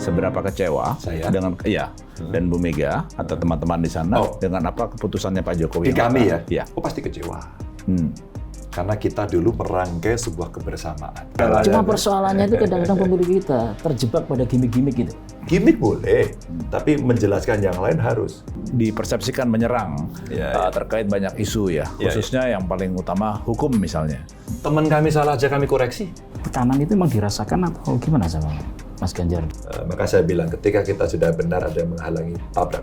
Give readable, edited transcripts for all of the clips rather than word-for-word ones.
seberapa kecewa Saya? dengan dan Bu Mega atau teman-teman di sana dengan apa keputusannya Pak Jokowi. Di kami ya? Iya. Oh pasti kecewa. Karena kita dulu merangkai sebuah kebersamaan. Cuma persoalannya itu kadang-kadang pemilih kita terjebak pada gimmick-gimmick gitu. Gimik boleh, tapi menjelaskan yang lain harus. Dipersepsikan menyerang terkait banyak isu ya, khususnya yang paling utama hukum misalnya. Teman kami salah aja kami koreksi. Tekanan itu emang dirasakan atau gimana sama Mas Ganjar? Maka saya bilang ketika kita sudah benar ada yang menghalangi, tabrak.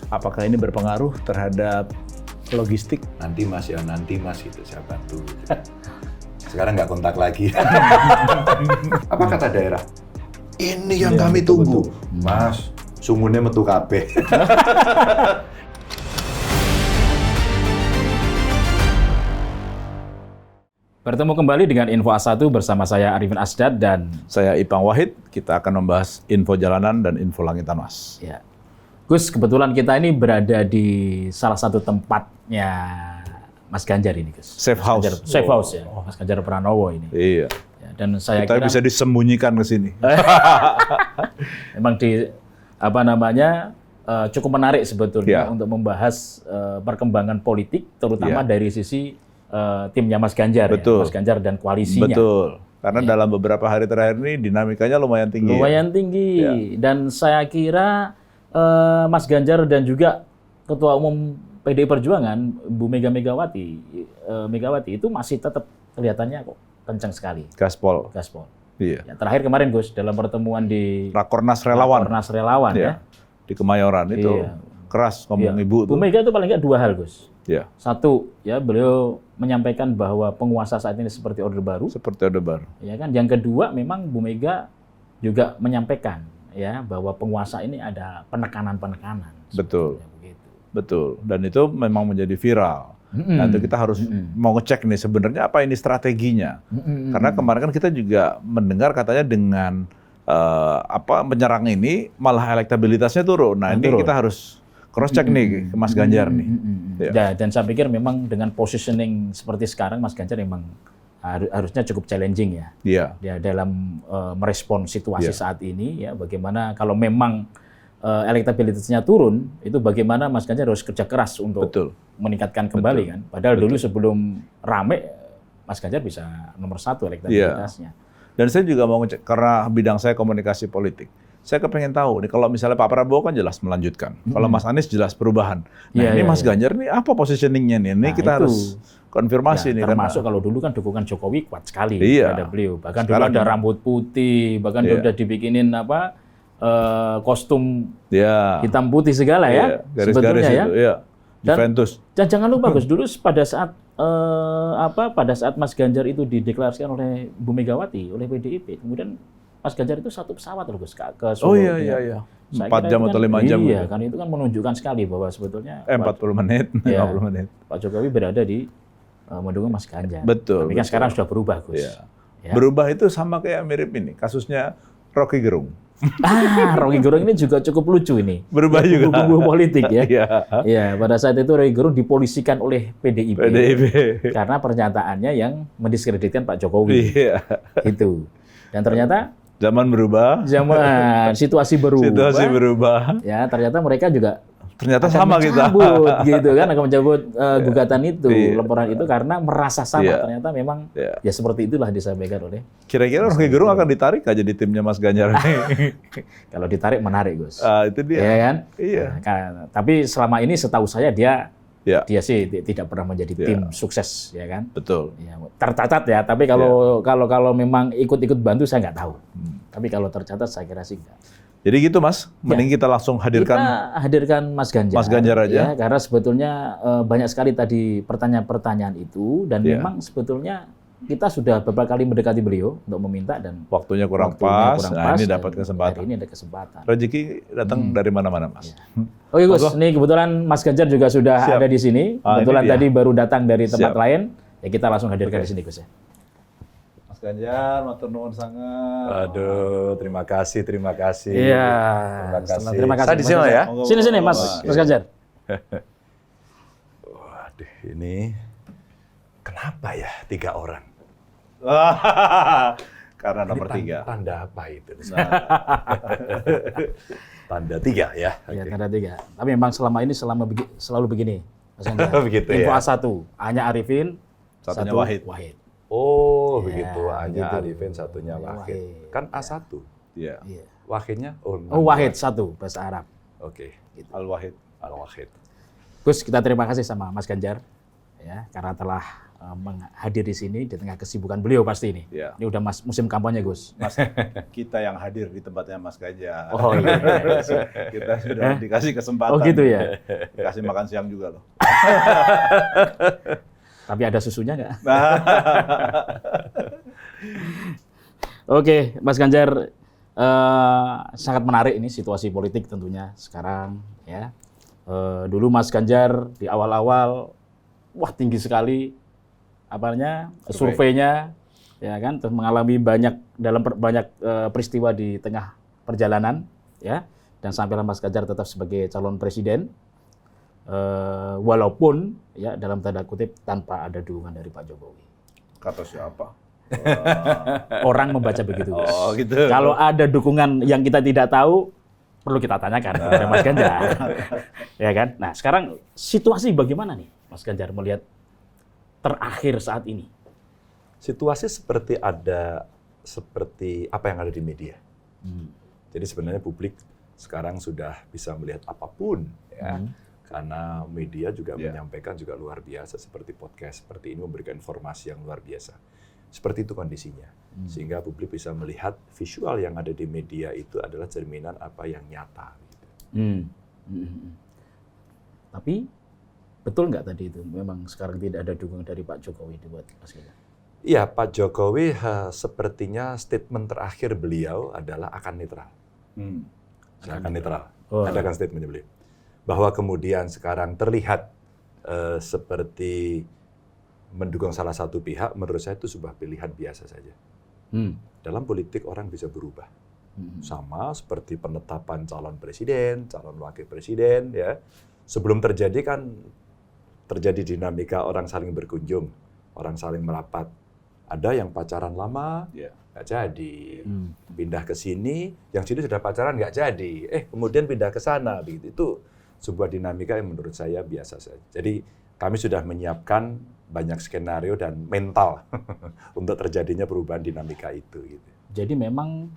Apakah ini berpengaruh terhadap logistik? Nanti mas itu saya bantu. Sekarang nggak kontak lagi. Apa kata daerah? Ini yang kami tunggu. Mas, sungguhnya metu kabeh. Bertemu kembali dengan Info A1 bersama saya Arifin Asdad dan Saya Ipang Wahid, kita akan membahas info jalanan dan info langitan, Mas. ya. Gus, kebetulan kita ini berada di salah satu tempatnya Mas Ganjar ini, Gus. Safe house. Safe house ya, Mas Ganjar Pranowo ini. Iya. Ya, dan saya Kita kira bisa disembunyikan ke sini. memang cukup menarik sebetulnya untuk membahas perkembangan politik, terutama dari sisi timnya Mas Ganjar, Betul. ya, Mas Ganjar dan koalisinya. Betul. Karena dalam beberapa hari terakhir ini dinamikanya lumayan tinggi. Lumayan tinggi. Dan saya kira Mas Ganjar dan juga Ketua Umum PDI Perjuangan, Bu Megawati itu masih tetap kelihatannya kok kencang sekali. Gaspol. Iya. Ya, terakhir kemarin Gus dalam pertemuan di Rakornas relawan. Rakornas Relawan ya. Di Kemayoran itu keras ngomong Ibu Bu tuh. Mega itu paling nggak dua hal, Gus. Iya. Satu, ya beliau menyampaikan bahwa penguasa saat ini seperti Orde Baru. Seperti Orde Baru. Ya kan. Yang kedua, memang Bu Mega juga menyampaikan ya bahwa penguasa ini ada penekanan-penekanan. Betul. Begitu. Betul. Dan itu memang menjadi viral. Nanti kita harus mau ngecek nih sebenarnya apa ini strateginya. Karena kemarin kan kita juga mendengar katanya dengan menyerang ini malah elektabilitasnya turun. Nah, ini kita harus cross check nih ke Mas Ganjar nih. Ya, dan saya pikir memang dengan positioning seperti sekarang Mas Ganjar memang harusnya cukup challenging ya. Iya. Ya dalam merespon situasi saat ini ya, bagaimana kalau memang elektabilitasnya turun, itu bagaimana Mas Ganjar harus kerja keras untuk meningkatkan kembali kan. Padahal dulu sebelum rame Mas Ganjar bisa nomor 1 elektabilitasnya. Dan saya juga mau ngecek karena bidang saya komunikasi politik. Saya kepengen tahu nih kalau misalnya Pak Prabowo kan jelas melanjutkan. Kalau Mas Anies jelas perubahan. Nah, ini Mas Ganjar nih apa positioningnya nih? Ini kita harus konfirmasi nih. Termasuk kalau dulu kan dukungan Jokowi kuat sekali terhadap beliau. Bahkan sekarang dulu ada rambut putih, bahkan udah dibikinin kostum hitam putih segala ya. Garis-garis sebetulnya itu, ya. Juventus. Dan jangan lupa Gus, dulu pada saat Mas Ganjar itu dideklarasikan oleh Bu Megawati, oleh PDIP, kemudian Mas Ganjar itu satu pesawat loh Gus ke Solo. Oh iya. 4 jam atau 5 jam. Iya, kan itu kan menunjukkan sekali bahwa sebetulnya 40 menit, 50 menit. Pak Jokowi berada di mendukung Mas Ganjar. Betul. Tapi kan sekarang sudah berubah, Gus. Ya. Berubah itu sama kayak mirip ini, kasusnya Rocky Gerung. Rocky Gerung ini juga cukup lucu ini. Berubah juga. Bumbu politik ya. Iya. Iya, pada saat itu Rocky Gerung dipolisikan oleh PDIP. Karena pernyataannya yang mendiskreditkan Pak Jokowi. Iya. Itu. Dan ternyata zaman berubah. Situasi berubah. Situasi berubah. Ya, ternyata mereka juga sama kita. Gitu kan, akan mencabut gugatan itu, laporan itu karena merasa sama. Ternyata memang ya seperti itulah disampaikan oleh. Kira-kira Rocky Gerung akan ditarik aja di timnya Mas Ganjar ini. Kalau ditarik menarik, Gus. Itu dia. Iya kan? Iya. Nah, tapi selama ini setahu saya dia sih tidak pernah menjadi tim sukses, ya kan? Betul. Ya, tercatat ya, tapi kalau memang ikut-ikut bantu saya nggak tahu. Tapi kalau tercatat saya kira sih enggak. Jadi gitu Mas, mending kita langsung hadirkan. Kita hadirkan Mas Ganjar. Mas Ganjar aja. Ya, karena sebetulnya banyak sekali tadi pertanyaan-pertanyaan itu dan memang sebetulnya kita sudah beberapa kali mendekati beliau untuk meminta dan waktunya kurang pas. Nah, ini dapat kesempatan. Hari ini ada kesempatan. Rezeki datang dari mana-mana Mas. Oke Gus, ini kebetulan Mas Ganjar juga sudah ada di sini. Kebetulan tadi baru datang dari tempat lain. Ya kita langsung hadirkan di sini Gus ya. Ganjar, matur nuwun sangat. Aduh, terima kasih. Iya. Terima kasih. Saya di sini ya. Sini Mas Ganjar. Waduh, ini kenapa ya 3 orang? Karena Ini nomor 3. Tanda apa itu? Nah, Tanda 3 ya. Ya, Oke. tanda 3. Tapi memang selama ini selalu begini, Mas Ganjar. Begitu Info ya. A1, A-nya Arifin, Satunya satu Wahid. Oh, Ya, begitu. A-nya gitu. Arifin, satunya Wahid. Wahid. Kan A1. iya. Iya. Wahidnya? Oh, Wahid satu, bahasa Arab. Oke. Al-Wahid. Al-Wahid. Gus, kita terima kasih sama Mas Ganjar ya karena telah hadir di sini di tengah kesibukan beliau pasti ini. Iya. Ini udah musim kampanye, Gus. Mas, kita yang hadir di tempatnya Mas Ganjar. Oh iya. Kita sudah dikasih kesempatan. Oh gitu ya. Dikasih makan siang juga loh. Tapi ada susunya nggak? Nah, Oke, Mas Ganjar, sangat menarik ini situasi politik tentunya sekarang ya. Dulu Mas Ganjar di awal-awal, wah tinggi sekali surveinya, ya kan, terus mengalami banyak peristiwa di tengah perjalanan, ya, dan sampailah Mas Ganjar tetap sebagai calon presiden, walaupun ya dalam tanda kutip tanpa ada dukungan dari Pak Jokowi. kata siapa? Orang membaca begitu. Gus. Oh gitu. Kalau ada dukungan yang kita tidak tahu, perlu kita tanyakan kepada Mas Ganjar. Ya kan? Nah, sekarang situasi bagaimana nih Mas Ganjar melihat terakhir saat ini? Situasi seperti apa yang ada di media. Jadi sebenarnya publik sekarang sudah bisa melihat apapun ya. Karena media juga menyampaikan juga luar biasa seperti podcast seperti ini memberikan informasi yang luar biasa. Seperti itu kondisinya. Sehingga publik bisa melihat visual yang ada di media itu adalah cerminan apa yang nyata. Gitu. Tapi betul nggak tadi itu memang sekarang tidak ada dukungan dari Pak Jokowi buat Mas Ganjar? Iya, Pak Jokowi sepertinya statement terakhir beliau adalah akan netral. Akan netral. Ada kan statementnya beliau. Bahwa kemudian sekarang terlihat seperti mendukung salah satu pihak, menurut saya itu sebuah pilihan biasa saja. Dalam politik orang bisa berubah. Sama seperti penetapan calon presiden, calon wakil presiden, ya. Sebelum terjadi kan terjadi dinamika orang saling berkunjung, orang saling merapat. Ada yang pacaran lama, nggak jadi. Pindah ke sini, yang sini sudah pacaran nggak jadi. Kemudian pindah ke sana, begitu. Itu sebuah dinamika yang menurut saya biasa saja. Jadi kami sudah menyiapkan banyak skenario dan mental untuk terjadinya perubahan dinamika itu. Gitu. Jadi memang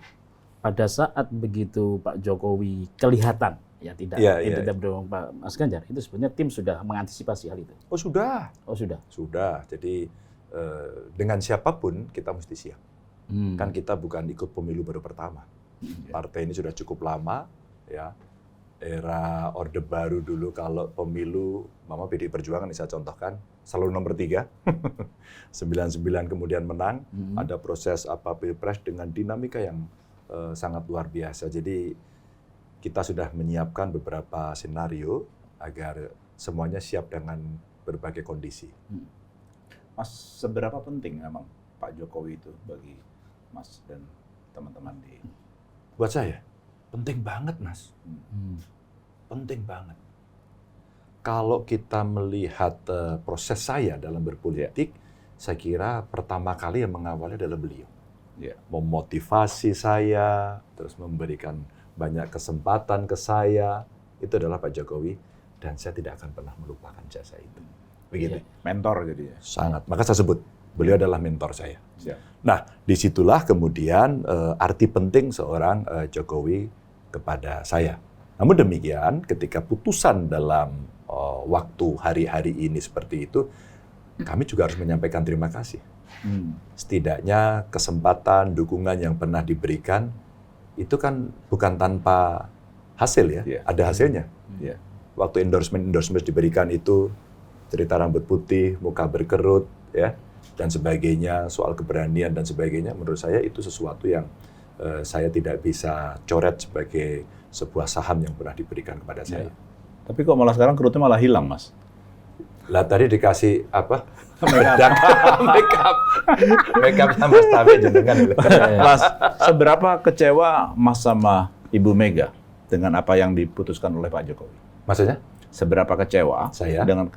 pada saat begitu Pak Jokowi kelihatan ya tidak mendukung Pak Mas Ganjar, itu sebenarnya tim sudah mengantisipasi hal itu. Oh sudah. Oh sudah. Sudah. Jadi dengan siapapun kita mesti siap. Kan kita bukan ikut pemilu baru pertama. Partai ini sudah cukup lama, ya. Era Orde Baru dulu kalau pemilu, Mama PDI Perjuangan saya contohkan, selalu nomor 3. 99 kemudian menang, ada proses Pilpres dengan dinamika yang sangat luar biasa. Jadi kita sudah menyiapkan beberapa senario agar semuanya siap dengan berbagai kondisi. Mas, seberapa penting memang Pak Jokowi itu bagi Mas dan teman-teman di... Buat saya, penting banget, Mas. Penting banget. Kalau kita melihat proses saya dalam berpolitik, saya kira pertama kali yang mengawali adalah beliau. Memotivasi saya, terus memberikan banyak kesempatan ke saya, itu adalah Pak Jokowi, dan saya tidak akan pernah melupakan jasa itu. Begitu. Mentor jadinya. Sangat. Maka saya sebut, beliau adalah mentor saya. Nah, disitulah kemudian arti penting seorang Jokowi kepada saya. Namun demikian, ketika putusan dalam waktu hari-hari ini seperti itu, kami juga harus menyampaikan terima kasih. Setidaknya kesempatan, dukungan yang pernah diberikan, itu kan bukan tanpa hasil ya, ada hasilnya. Waktu endorsement diberikan itu, cerita rambut putih, muka berkerut, ya, dan sebagainya, soal keberanian dan sebagainya, menurut saya itu sesuatu yang saya tidak bisa coret sebagai sebuah saham yang pernah diberikan kepada saya. Tapi kok malah sekarang kerutnya malah hilang, Mas? Lah tadi dikasih apa? Make up sama Tabe jenengan. Mas, seberapa kecewa Mas sama Ibu Mega dengan apa yang diputuskan oleh Pak Jokowi? Maksudnya? Seberapa kecewa saya dengan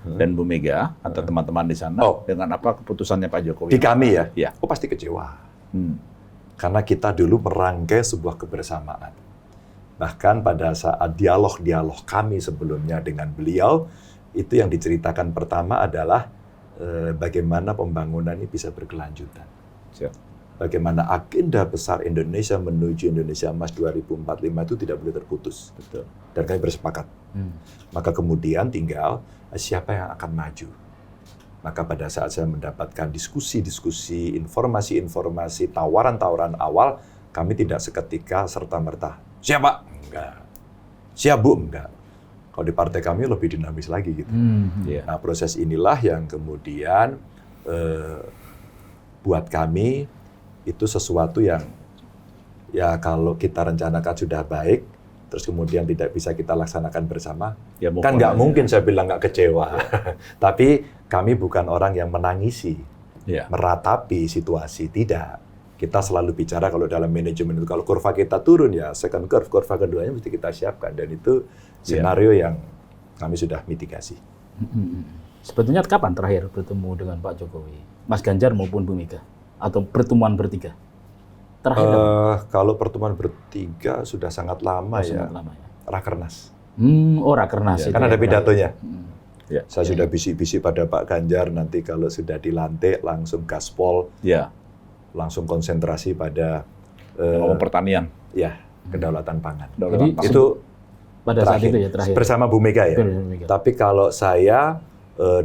dan Bu Mega atau teman-teman di sana dengan apa keputusannya Pak Jokowi? Di kami ya? Iya. Oh pasti kecewa. Karena kita dulu merangkai sebuah kebersamaan. Bahkan pada saat dialog-dialog kami sebelumnya dengan beliau, itu yang diceritakan pertama adalah bagaimana pembangunan ini bisa berkelanjutan. Bagaimana agenda besar Indonesia menuju Indonesia Emas 2045 itu tidak boleh terputus. Betul. Dan kami bersepakat. Maka kemudian tinggal siapa yang akan maju. Maka pada saat saya mendapatkan diskusi-diskusi, informasi-informasi, tawaran-tawaran awal, kami tidak seketika serta-merta. Siap Pak? Enggak. Siap Bu? Enggak. Kalau di partai kami lebih dinamis lagi gitu. Nah proses inilah yang kemudian buat kami itu sesuatu yang ya kalau kita rencanakan sudah baik, terus kemudian tidak bisa kita laksanakan bersama, ya kan nggak mungkin saya bilang nggak kecewa. Tapi kami bukan orang yang menangisi, meratapi situasi, tidak. Kita selalu bicara kalau dalam manajemen itu, kalau kurva kita turun ya second curve, kurva keduanya mesti kita siapkan. Dan itu skenario yang kami sudah mitigasi. Sebetulnya kapan terakhir bertemu dengan Pak Jokowi, Mas Ganjar maupun Bu Mega? Atau pertemuan bertiga? Terakhir kalau pertemuan bertiga sudah sangat lama ya. Rakernas. Rakernas. Kan ada pidatonya. Saya sudah bisik-bisik pada Pak Ganjar, nanti kalau sudah dilantik langsung gaspol, langsung konsentrasi pada pertanian. Ya, kedaulatan pangan. Jadi itu pada saat itu ya terakhir. Bersama Bu Mega ya. Tapi kalau saya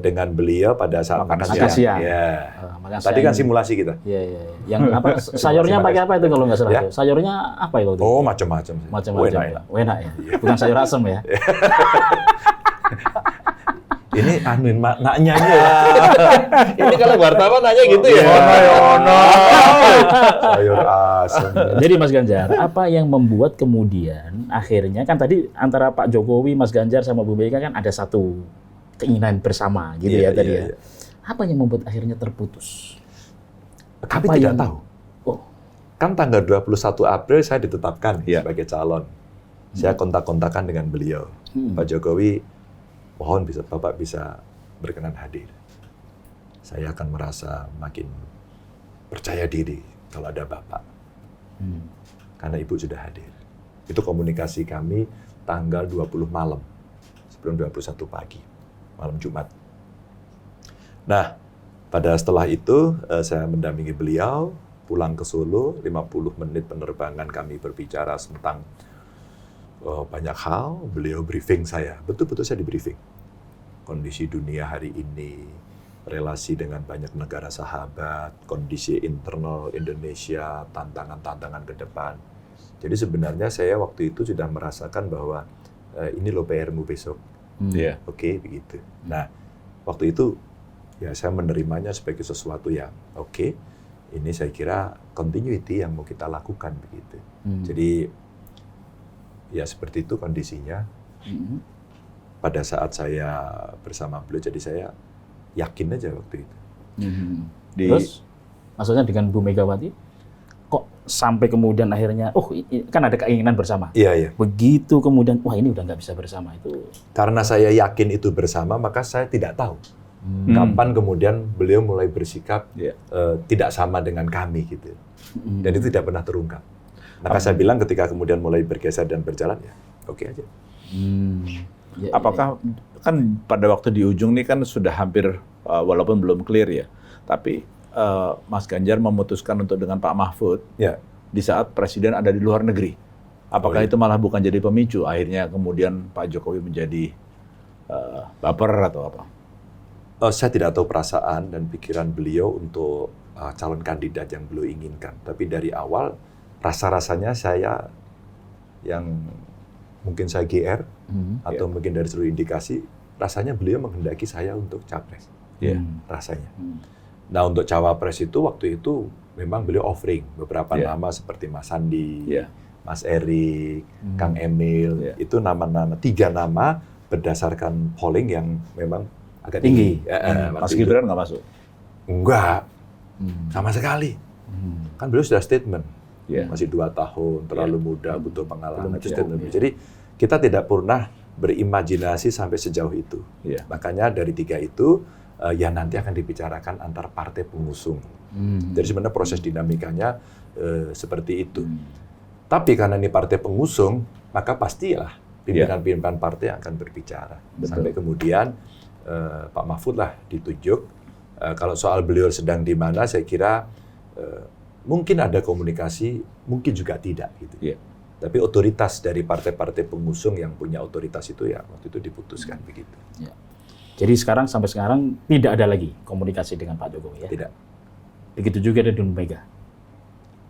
dengan beliau pada saat makan siang. Ya. Tadi kan simulasi kita. Iya. Yang apa sayurnya pakai apa itu kalau nggak salah? Ya? Sayurnya apa itu? Oh, macam-macam. Macam-macam. Enak ya. Bukan sayur asem ya. Ini maknanya ya. Ini kalau wartawan nanya gitu ya. Sayur asem. Jadi Mas Ganjar, apa yang membuat kemudian akhirnya kan tadi antara Pak Jokowi, Mas Ganjar sama Bu Mega kan ada satu keinginan bersama gitu tadi ya. Apa yang membuat akhirnya terputus? Kami tidak tahu. Kan tanggal 21 April saya ditetapkan sebagai calon. Saya kontak-kontakan dengan beliau. Pak Jokowi, mohon Bapak bisa berkenan hadir. Saya akan merasa makin percaya diri kalau ada Bapak. Karena Ibu sudah hadir. Itu komunikasi kami tanggal 20 malam. Sebelum 21 pagi. Malam Jumat. Nah, setelah itu saya mendampingi beliau pulang ke Solo, 50 menit penerbangan kami berbicara tentang banyak hal. Beliau briefing saya, betul-betul saya di briefing. Kondisi dunia hari ini, relasi dengan banyak negara sahabat, kondisi internal Indonesia, tantangan-tantangan ke depan. Jadi sebenarnya saya waktu itu sudah merasakan bahwa ini loh PR-mu besok. Oke, begitu. Nah, waktu itu ya saya menerimanya sebagai sesuatu yang oke. Ini saya kira continuity yang mau kita lakukan begitu. Jadi ya seperti itu kondisinya. Pada saat saya bersama beliau, jadi saya yakin aja waktu itu. Terus maksudnya dengan Bu Megawati? Kok sampai kemudian akhirnya, kan ada keinginan bersama. Iya. Begitu kemudian, wah ini udah nggak bisa bersama itu. Karena saya yakin itu bersama, maka saya tidak tahu kapan kemudian beliau mulai bersikap tidak sama dengan kami gitu. Dan itu tidak pernah terungkap. Maka saya bilang ketika kemudian mulai bergeser dan berjalan ya, oke aja. Apakah kan pada waktu di ujung nih kan sudah hampir walaupun belum clear ya, tapi Mas Ganjar memutuskan untuk dengan Pak Mahfud di saat Presiden ada di luar negeri. Apakah itu malah bukan jadi pemicu akhirnya kemudian Pak Jokowi menjadi baper atau apa? Saya tidak tahu perasaan dan pikiran beliau untuk calon kandidat yang beliau inginkan. Tapi dari awal rasa-rasanya saya yang mungkin saya GR atau mungkin dari seluruh indikasi rasanya beliau menghendaki saya untuk capres. Rasanya. Nah untuk cawapres itu waktu itu memang beliau offering beberapa nama seperti Mas Sandi, Mas Erik, Kang Emil, itu nama-nama 3 nama berdasarkan polling yang memang agak tinggi. Mas Gibran nggak masuk? Enggak, sama sekali. Kan beliau sudah statement, masih 2 tahun, terlalu muda, butuh pengalaman. Itu statement. Jadi kita tidak pernah berimajinasi sampai sejauh itu. Makanya dari 3 itu yang nanti akan dibicarakan antar partai pengusung. Jadi sebenarnya proses dinamikanya seperti itu. Tapi karena ini partai pengusung, maka pastilah pimpinan-pimpinan partai akan berbicara. Sampai kemudian Pak Mahfud lah ditunjuk. Kalau soal beliau sedang di mana, saya kira mungkin ada komunikasi, mungkin juga tidak. Gitu. Tapi otoritas dari partai-partai pengusung yang punya otoritas itu ya waktu itu diputuskan begitu. Ya. Jadi sampai sekarang tidak ada lagi komunikasi dengan Pak Jokowi ya? Tidak. Begitu juga dengan Bu Mega?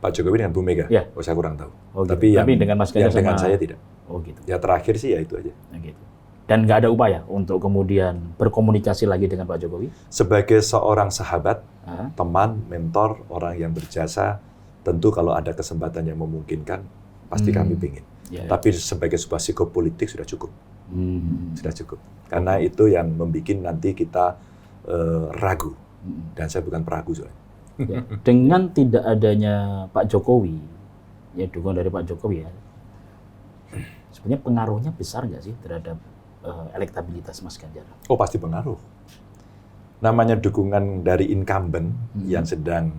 Pak Jokowi dengan Bu Mega? Ya. Oh, saya kurang tahu. Oh, gitu. Tapi yang dengan Mas Ganjar dengan saya tidak. Oh gitu. Ya terakhir sih ya itu aja. Nah, gitu. Dan nggak ada upaya untuk kemudian berkomunikasi lagi dengan Pak Jokowi? Sebagai seorang sahabat, teman, mentor, orang yang berjasa, tentu kalau ada kesempatan yang memungkinkan, pasti kami ingin. Tapi sebagai sebuah psikopolitik sudah cukup. Sudah cukup. Karena itu yang membuat nanti kita ragu. Dan saya bukan peragu soalnya. Ya. Dengan tidak adanya Pak Jokowi, ya dukungan dari Pak Jokowi ya, sebenarnya pengaruhnya besar nggak sih terhadap elektabilitas Mas Ganjar? Oh pasti pengaruh. Namanya dukungan dari incumbent yang sedang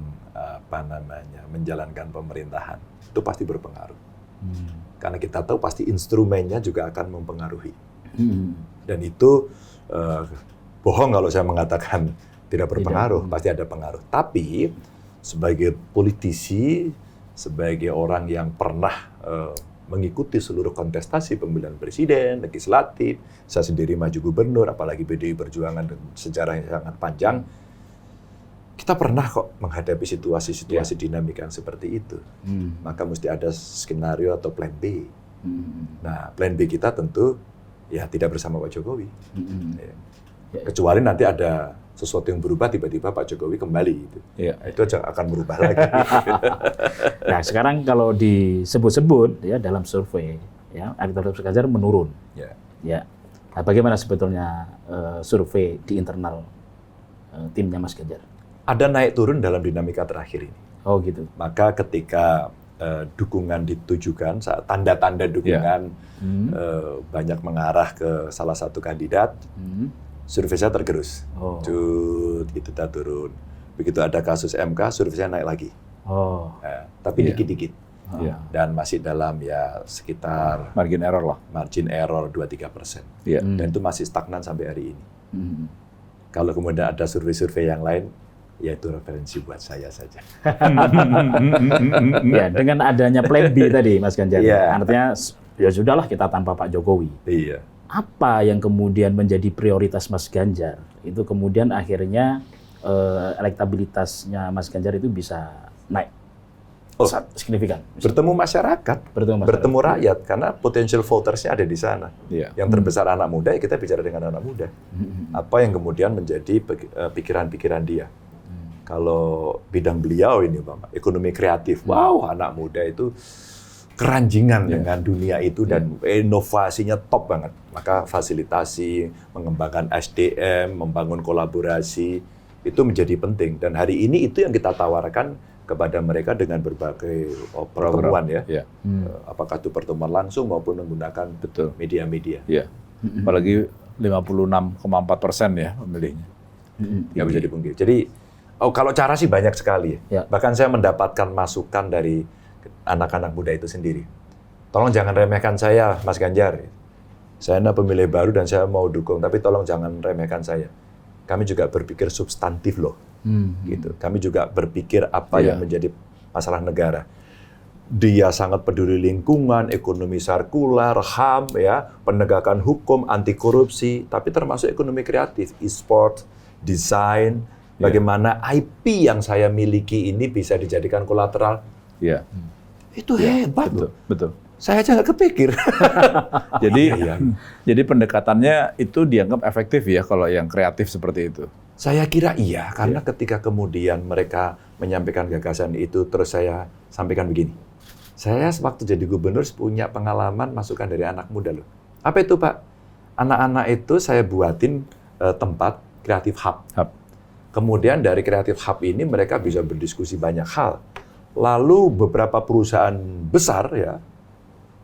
menjalankan pemerintahan itu pasti berpengaruh. Karena kita tahu pasti instrumennya juga akan mempengaruhi. Dan itu bohong kalau saya mengatakan tidak berpengaruh, pasti ada pengaruh. Tapi sebagai politisi, sebagai orang yang pernah mengikuti seluruh kontestasi pemilihan presiden, legislatif, saya sendiri maju gubernur, apalagi PDI Perjuangan dengan sejarah yang sangat panjang, kita pernah kok menghadapi situasi-situasi dinamika yang seperti itu. Maka mesti ada skenario atau plan B. Nah, plan B kita tentu ya tidak bersama Pak Jokowi. Kecuali nanti ada sesuatu yang berubah, tiba-tiba Pak Jokowi kembali. Itu akan berubah lagi. Nah, sekarang kalau disebut-sebut ya dalam survei, ya elektabilitas Ganjar menurun. Ya. Nah, bagaimana sebetulnya survei di internal timnya Mas Ganjar? Ada naik turun dalam dinamika terakhir ini. Oh gitu. Maka ketika dukungan ditujukan, saat tanda-tanda dukungan banyak mengarah ke salah satu kandidat, survei saya tergerus. Gitu tak turun. Begitu ada kasus MK, survei saya naik lagi. Tapi dikit-dikit. Dan masih dalam ya sekitar margin error lah. Margin error 2-3%. Dan itu masih stagnan sampai hari ini. Kalau kemudian ada survei-survei yang lain, ya itu referensi buat saya saja. Ya, dengan adanya plan B tadi, Mas Ganjar, artinya ya sudahlah kita tanpa Pak Jokowi. Iya. Apa yang kemudian menjadi prioritas Mas Ganjar? Itu kemudian akhirnya elektabilitasnya Mas Ganjar itu bisa naik signifikan. Bertemu masyarakat, bertemu rakyat, karena potential votersnya ada di sana. Yang terbesar anak muda, ya kita bicara dengan anak muda. Apa yang kemudian menjadi pikiran-pikiran dia. Kalau bidang beliau ini, Bapak, ekonomi kreatif, wow, anak muda itu keranjingan dengan dunia itu dan inovasinya top banget. Maka fasilitasi, mengembangkan SDM, membangun kolaborasi, itu menjadi penting. Dan hari ini itu yang kita tawarkan kepada mereka dengan berbagai pertemuan ya. Apakah itu pertemuan langsung maupun menggunakan media-media. Apalagi 56,4% ya pemilihnya. Nggak bisa dipungkiri. Jadi kalau cara sih banyak sekali ya. Bahkan saya mendapatkan masukan dari anak-anak muda itu sendiri. Tolong jangan remehkan saya, Mas Ganjar. Saya pemilih baru dan saya mau dukung, tapi tolong jangan remehkan saya. Kami juga berpikir substantif loh. Gitu. Kami juga berpikir apa yang menjadi masalah negara. Dia sangat peduli lingkungan, ekonomi sirkular, HAM, ya, penegakan hukum, anti korupsi, tapi termasuk ekonomi kreatif, e-sport, desain. Bagaimana IP yang saya miliki ini bisa dijadikan kolateral? Itu hebat loh. Betul. Saya aja nggak kepikir. Jadi pendekatannya itu dianggap efektif ya kalau yang kreatif seperti itu. Saya kira iya, karena ketika kemudian mereka menyampaikan gagasan itu, terus saya sampaikan begini. Saya waktu jadi gubernur punya pengalaman masukan dari anak muda loh. Apa itu, Pak? Anak-anak itu saya buatin tempat kreatif hub. Kemudian dari kreatif hub ini mereka bisa berdiskusi banyak hal. Lalu beberapa perusahaan besar ya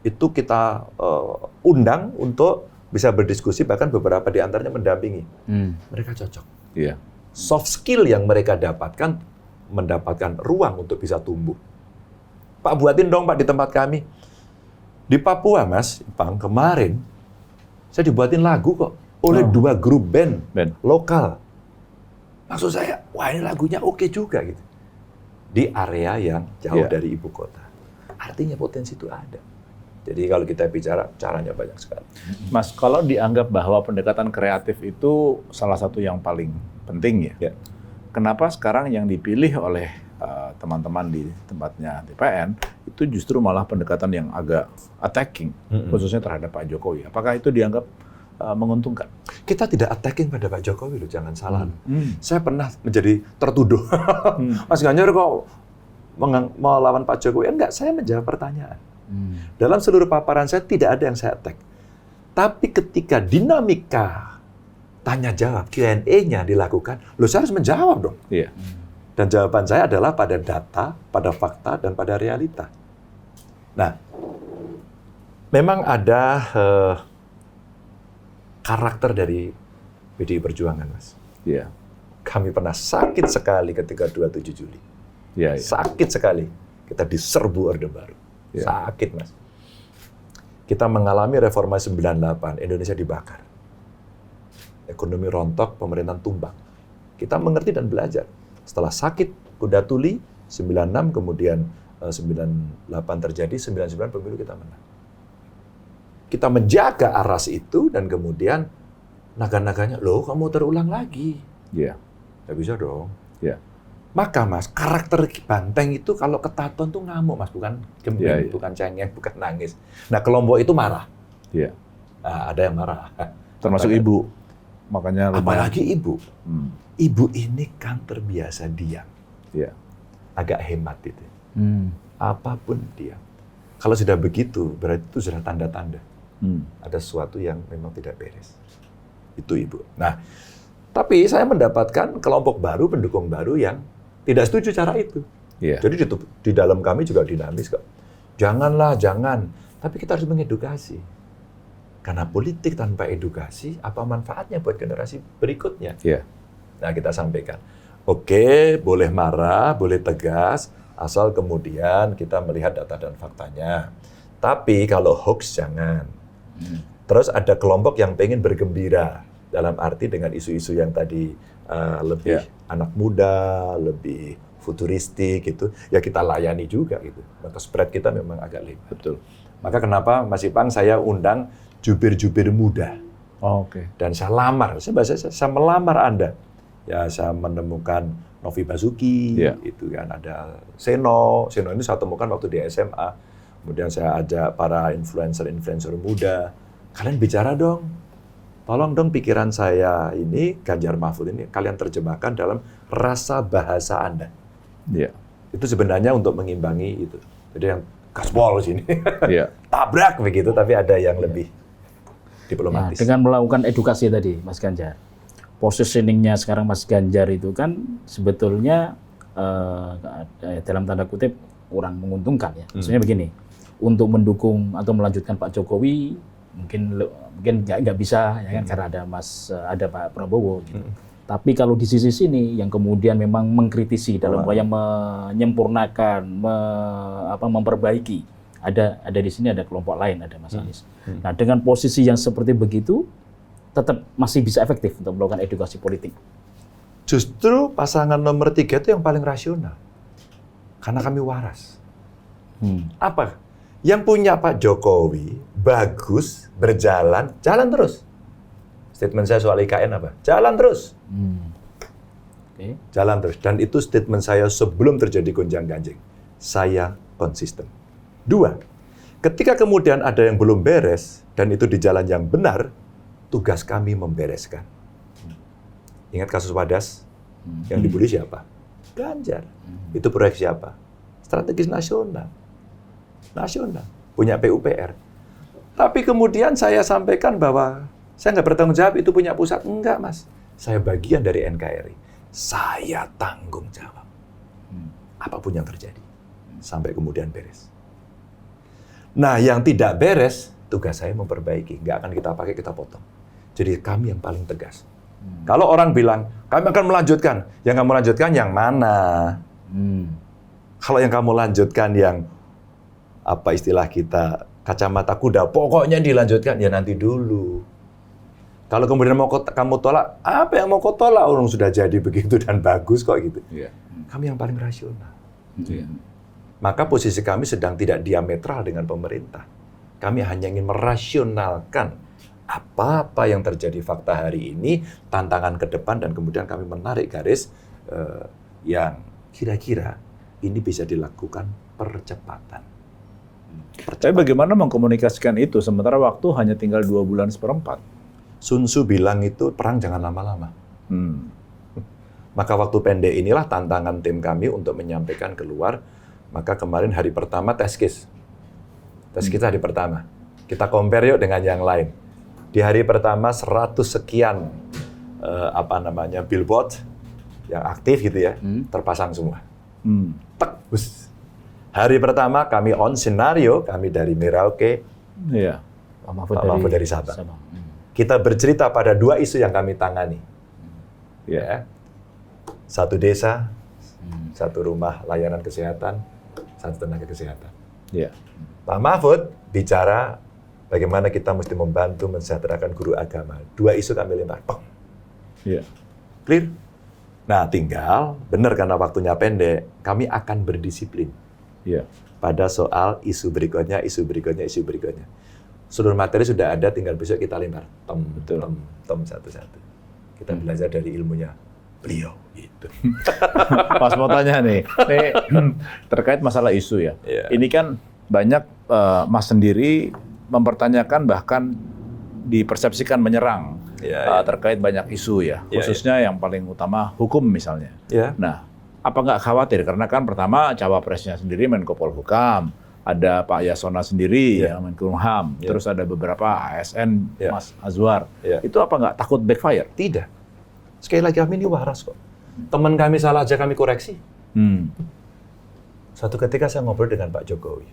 itu kita undang untuk bisa berdiskusi, bahkan beberapa di antaranya mendampingi. Mereka cocok. Iya. Soft skill yang mereka dapatkan, mendapatkan ruang untuk bisa tumbuh. Pak, buatin dong Pak di tempat kami. Di Papua, Mas, Bang, kemarin saya dibuatin lagu kok oleh 2 grup band lokal. Maksud saya, wah ini lagunya oke juga gitu. Di area yang jauh dari ibu kota. Artinya potensi itu ada. Jadi kalau kita bicara, caranya banyak sekali. Mas, kalau dianggap bahwa pendekatan kreatif itu salah satu yang paling penting ya, kenapa sekarang yang dipilih oleh teman-teman di tempatnya TPN itu justru malah pendekatan yang agak attacking, khususnya terhadap Pak Jokowi? Apakah itu dianggap menguntungkan? Kita tidak attacking pada Pak Jokowi loh, jangan salah. Saya pernah menjadi tertuduh. Mas Ganjar kok melawan Pak Jokowi? Enggak, saya menjawab pertanyaan. Dalam seluruh paparan saya tidak ada yang saya attack. Tapi ketika dinamika tanya jawab Q&A-nya dilakukan, loh saya harus menjawab dong. Iya. Dan jawaban saya adalah pada data, pada fakta, dan pada realita. Nah, memang ada karakter dari PDI Perjuangan, Mas. Iya. Kami pernah sakit sekali ketika 27 Juli. Iya. Sakit sekali. Kita diserbu Orde Baru. Ya. Sakit, Mas. Kita mengalami reformasi 98, Indonesia dibakar. Ekonomi rontok, pemerintahan tumbang. Kita mengerti dan belajar. Setelah sakit, kuda tuli, 96, kemudian 98 terjadi, 99 pemilu kita menang. Kita menjaga aras itu, dan kemudian naga-naganya, loh kamu terulang lagi. Iya. Nggak bisa dong. Iya. Maka Mas, karakter banteng itu kalau ketaton tuh ngamuk Mas, bukan gembeng, Iya. bukan cengeng, bukan nangis. Nah kelompok itu marah. Iya. Nah, ada yang marah. Termasuk ibu. Makanya Apalagi ibu. Ibu ini kan terbiasa diam. Iya. Agak hemat itu. Apapun diam. Kalau sudah begitu, berarti itu sudah tanda-tanda. Ada sesuatu yang memang tidak beres. Itu ibu. Nah, tapi saya mendapatkan kelompok baru, pendukung baru yang tidak setuju cara itu. Iya. Jadi di dalam kami juga dinamis kok. Janganlah, jangan. Tapi kita harus mengedukasi. Karena politik tanpa edukasi, apa manfaatnya buat generasi berikutnya? Iya. Nah, kita sampaikan. Oke, boleh marah, boleh tegas, asal kemudian kita melihat data dan faktanya. Tapi kalau hoax jangan. Terus ada kelompok yang pengen bergembira. Dalam arti dengan isu-isu yang tadi lebih anak muda, lebih futuristik gitu, ya kita layani juga gitu. Maka spread kita memang agak lebar. Betul. Maka kenapa Mas Ipang saya undang jubir-jubir muda. Oke. Dan saya lamar, saya melamar Anda. Ya saya menemukan Novi Basuki, itu kan ada Seno ini saya temukan waktu di SMA. Kemudian saya ajak para influencer muda. Kalian bicara dong. Tolong dong pikiran saya ini, Ganjar Mahfud ini, kalian terjemahkan dalam rasa bahasa Anda. Iya. Itu sebenarnya untuk mengimbangi itu. Jadi yang gaspol sini, tabrak begitu, tapi ada yang lebih diplomatis. Ya, dengan melakukan edukasi tadi, Mas Ganjar, positioning-nya sekarang Mas Ganjar itu kan sebetulnya dalam tanda kutip kurang menguntungkan ya. Maksudnya begini, untuk mendukung atau melanjutkan Pak Jokowi mungkin nggak bisa ya kan, karena ada Pak Prabowo gitu. Tapi kalau di sisi sini yang kemudian memang mengkritisi dalam upaya menyempurnakan, memperbaiki, ada di sini ada kelompok lain, ada Mas Anies. Nah, dengan posisi yang seperti begitu, tetap masih bisa efektif untuk melakukan edukasi politik. Justru pasangan nomor 3 itu yang paling rasional, karena kami waras. Apa? Yang punya Pak Jokowi bagus, berjalan, jalan terus. Statement saya soal IKN apa? Jalan terus. Jalan terus. Dan itu statement saya sebelum terjadi gonjang-ganjing. Saya konsisten. 2, ketika kemudian ada yang belum beres, dan itu di jalan yang benar, tugas kami membereskan. Ingat kasus Wadas? Yang dibully siapa? Ganjar. Itu proyek siapa? Strategis nasional. Punya PUPR. Tapi kemudian saya sampaikan bahwa saya nggak bertanggung jawab, itu punya pusat. Enggak, Mas. Saya bagian dari NKRI. Saya tanggung jawab. Apapun yang terjadi. Sampai kemudian beres. Nah, yang tidak beres, tugas saya memperbaiki. Nggak akan kita pakai, kita potong. Jadi kami yang paling tegas. Kalau orang bilang, kami akan melanjutkan. Yang kamu lanjutkan yang mana? Kalau yang kamu lanjutkan yang, apa istilah kita, kacamata kuda, pokoknya dilanjutkan, ya nanti dulu. Kalau kemudian mau kamu tolak, apa yang mau kau tolak? Orang sudah jadi begitu dan bagus kok gitu. Iya. Kami yang paling rasional. Iya. Maka posisi kami sedang tidak diametral dengan pemerintah. Kami hanya ingin merasionalkan apa-apa yang terjadi fakta hari ini, tantangan ke depan, dan kemudian kami menarik garis yang kira-kira ini bisa dilakukan percepatan. Tapi bagaimana mengkomunikasikan itu sementara waktu hanya tinggal 2 bulan seperempat? Sun Tzu bilang itu perang jangan lama-lama. Maka waktu pendek inilah tantangan tim kami untuk menyampaikan keluar. Maka kemarin hari pertama test case. Test case hari pertama. Kita compare yuk dengan yang lain. Di hari pertama 100 sekian billboard yang aktif gitu ya, terpasang semua. Tek, bus. Hari pertama kami on scenario, kami dari Merauke, Iya. Pak Mahfud dari Sabang. Kita bercerita pada 2 isu yang kami tangani. Ya. Satu desa, satu rumah layanan kesehatan, satu tenaga kesehatan. Iya. Pak Mahfud bicara bagaimana kita mesti membantu mensejahterakan guru agama. 2 isu kami lempar. Iya. Clear? Nah, tinggal, benar karena waktunya pendek, kami akan berdisiplin. Iya. Pada soal isu berikutnya, isu berikutnya, isu berikutnya. Seluruh materi sudah ada, tinggal besok kita lempar. Tom satu-satu. Kita belajar dari ilmunya beliau. Gitu. Pas mau tanya nih, terkait masalah isu ya. Iya. Ini kan banyak Mas sendiri mempertanyakan bahkan dipersepsikan menyerang terkait banyak isu ya. Khususnya yang paling utama hukum misalnya. Iya. Nah, apa nggak khawatir? Karena kan pertama cawapresnya sendiri Menko Polhukam, ada Pak Yasona sendiri yang Menkumham, terus ada beberapa ASN, Mas Azwar. Itu apa nggak takut backfire? Tidak. Sekali lagi kami ini waras kok. Teman kami salah aja kami koreksi. Suatu ketika saya ngobrol dengan Pak Jokowi.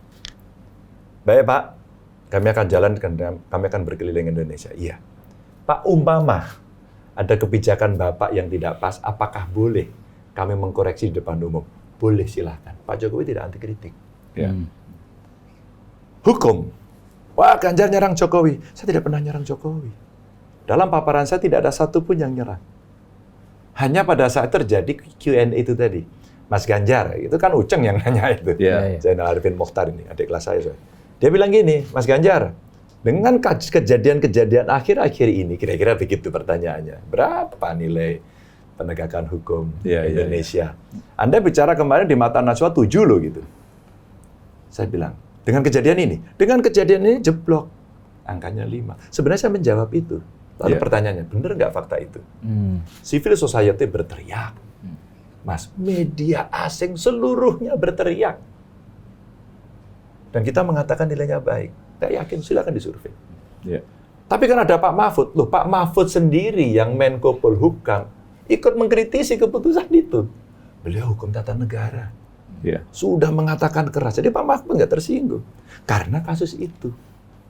Baik Pak, kami akan jalan, kami akan berkeliling Indonesia. Iya. Pak, umpama ada kebijakan Bapak yang tidak pas, apakah boleh kami mengkoreksi di depan umum? Boleh, silahkan. Pak Jokowi tidak anti kritik. Ya. Hukum. Wah, Ganjar nyerang Jokowi. Saya tidak pernah nyerang Jokowi. Dalam paparan saya tidak ada satupun yang nyerang. Hanya pada saat terjadi Q&A itu tadi. Mas Ganjar, itu kan Uceng yang nanya itu. Zainal Arifin Mokhtar ini, adik kelas saya. Dia bilang gini, Mas Ganjar, dengan kejadian-kejadian akhir-akhir ini, kira-kira begitu pertanyaannya. Berapa nilai penegakan hukum Indonesia? Anda bicara kemarin di mata Najwa 7 loh gitu. Saya bilang, dengan kejadian ini jeblok. Angkanya 5. Sebenarnya saya menjawab itu. Lalu pertanyaannya, benar nggak fakta itu? Civil society berteriak. Mas, media asing seluruhnya berteriak. Dan kita mengatakan nilainya baik. Nggak yakin, silakan disurvei. Tapi kan ada Pak Mahfud. Loh, Pak Mahfud sendiri yang Menko Polhukam ikut mengkritisi keputusan itu. Beliau hukum tata negara. Sudah mengatakan keras. Jadi Pak Mahfud nggak tersinggung. Karena kasus itu.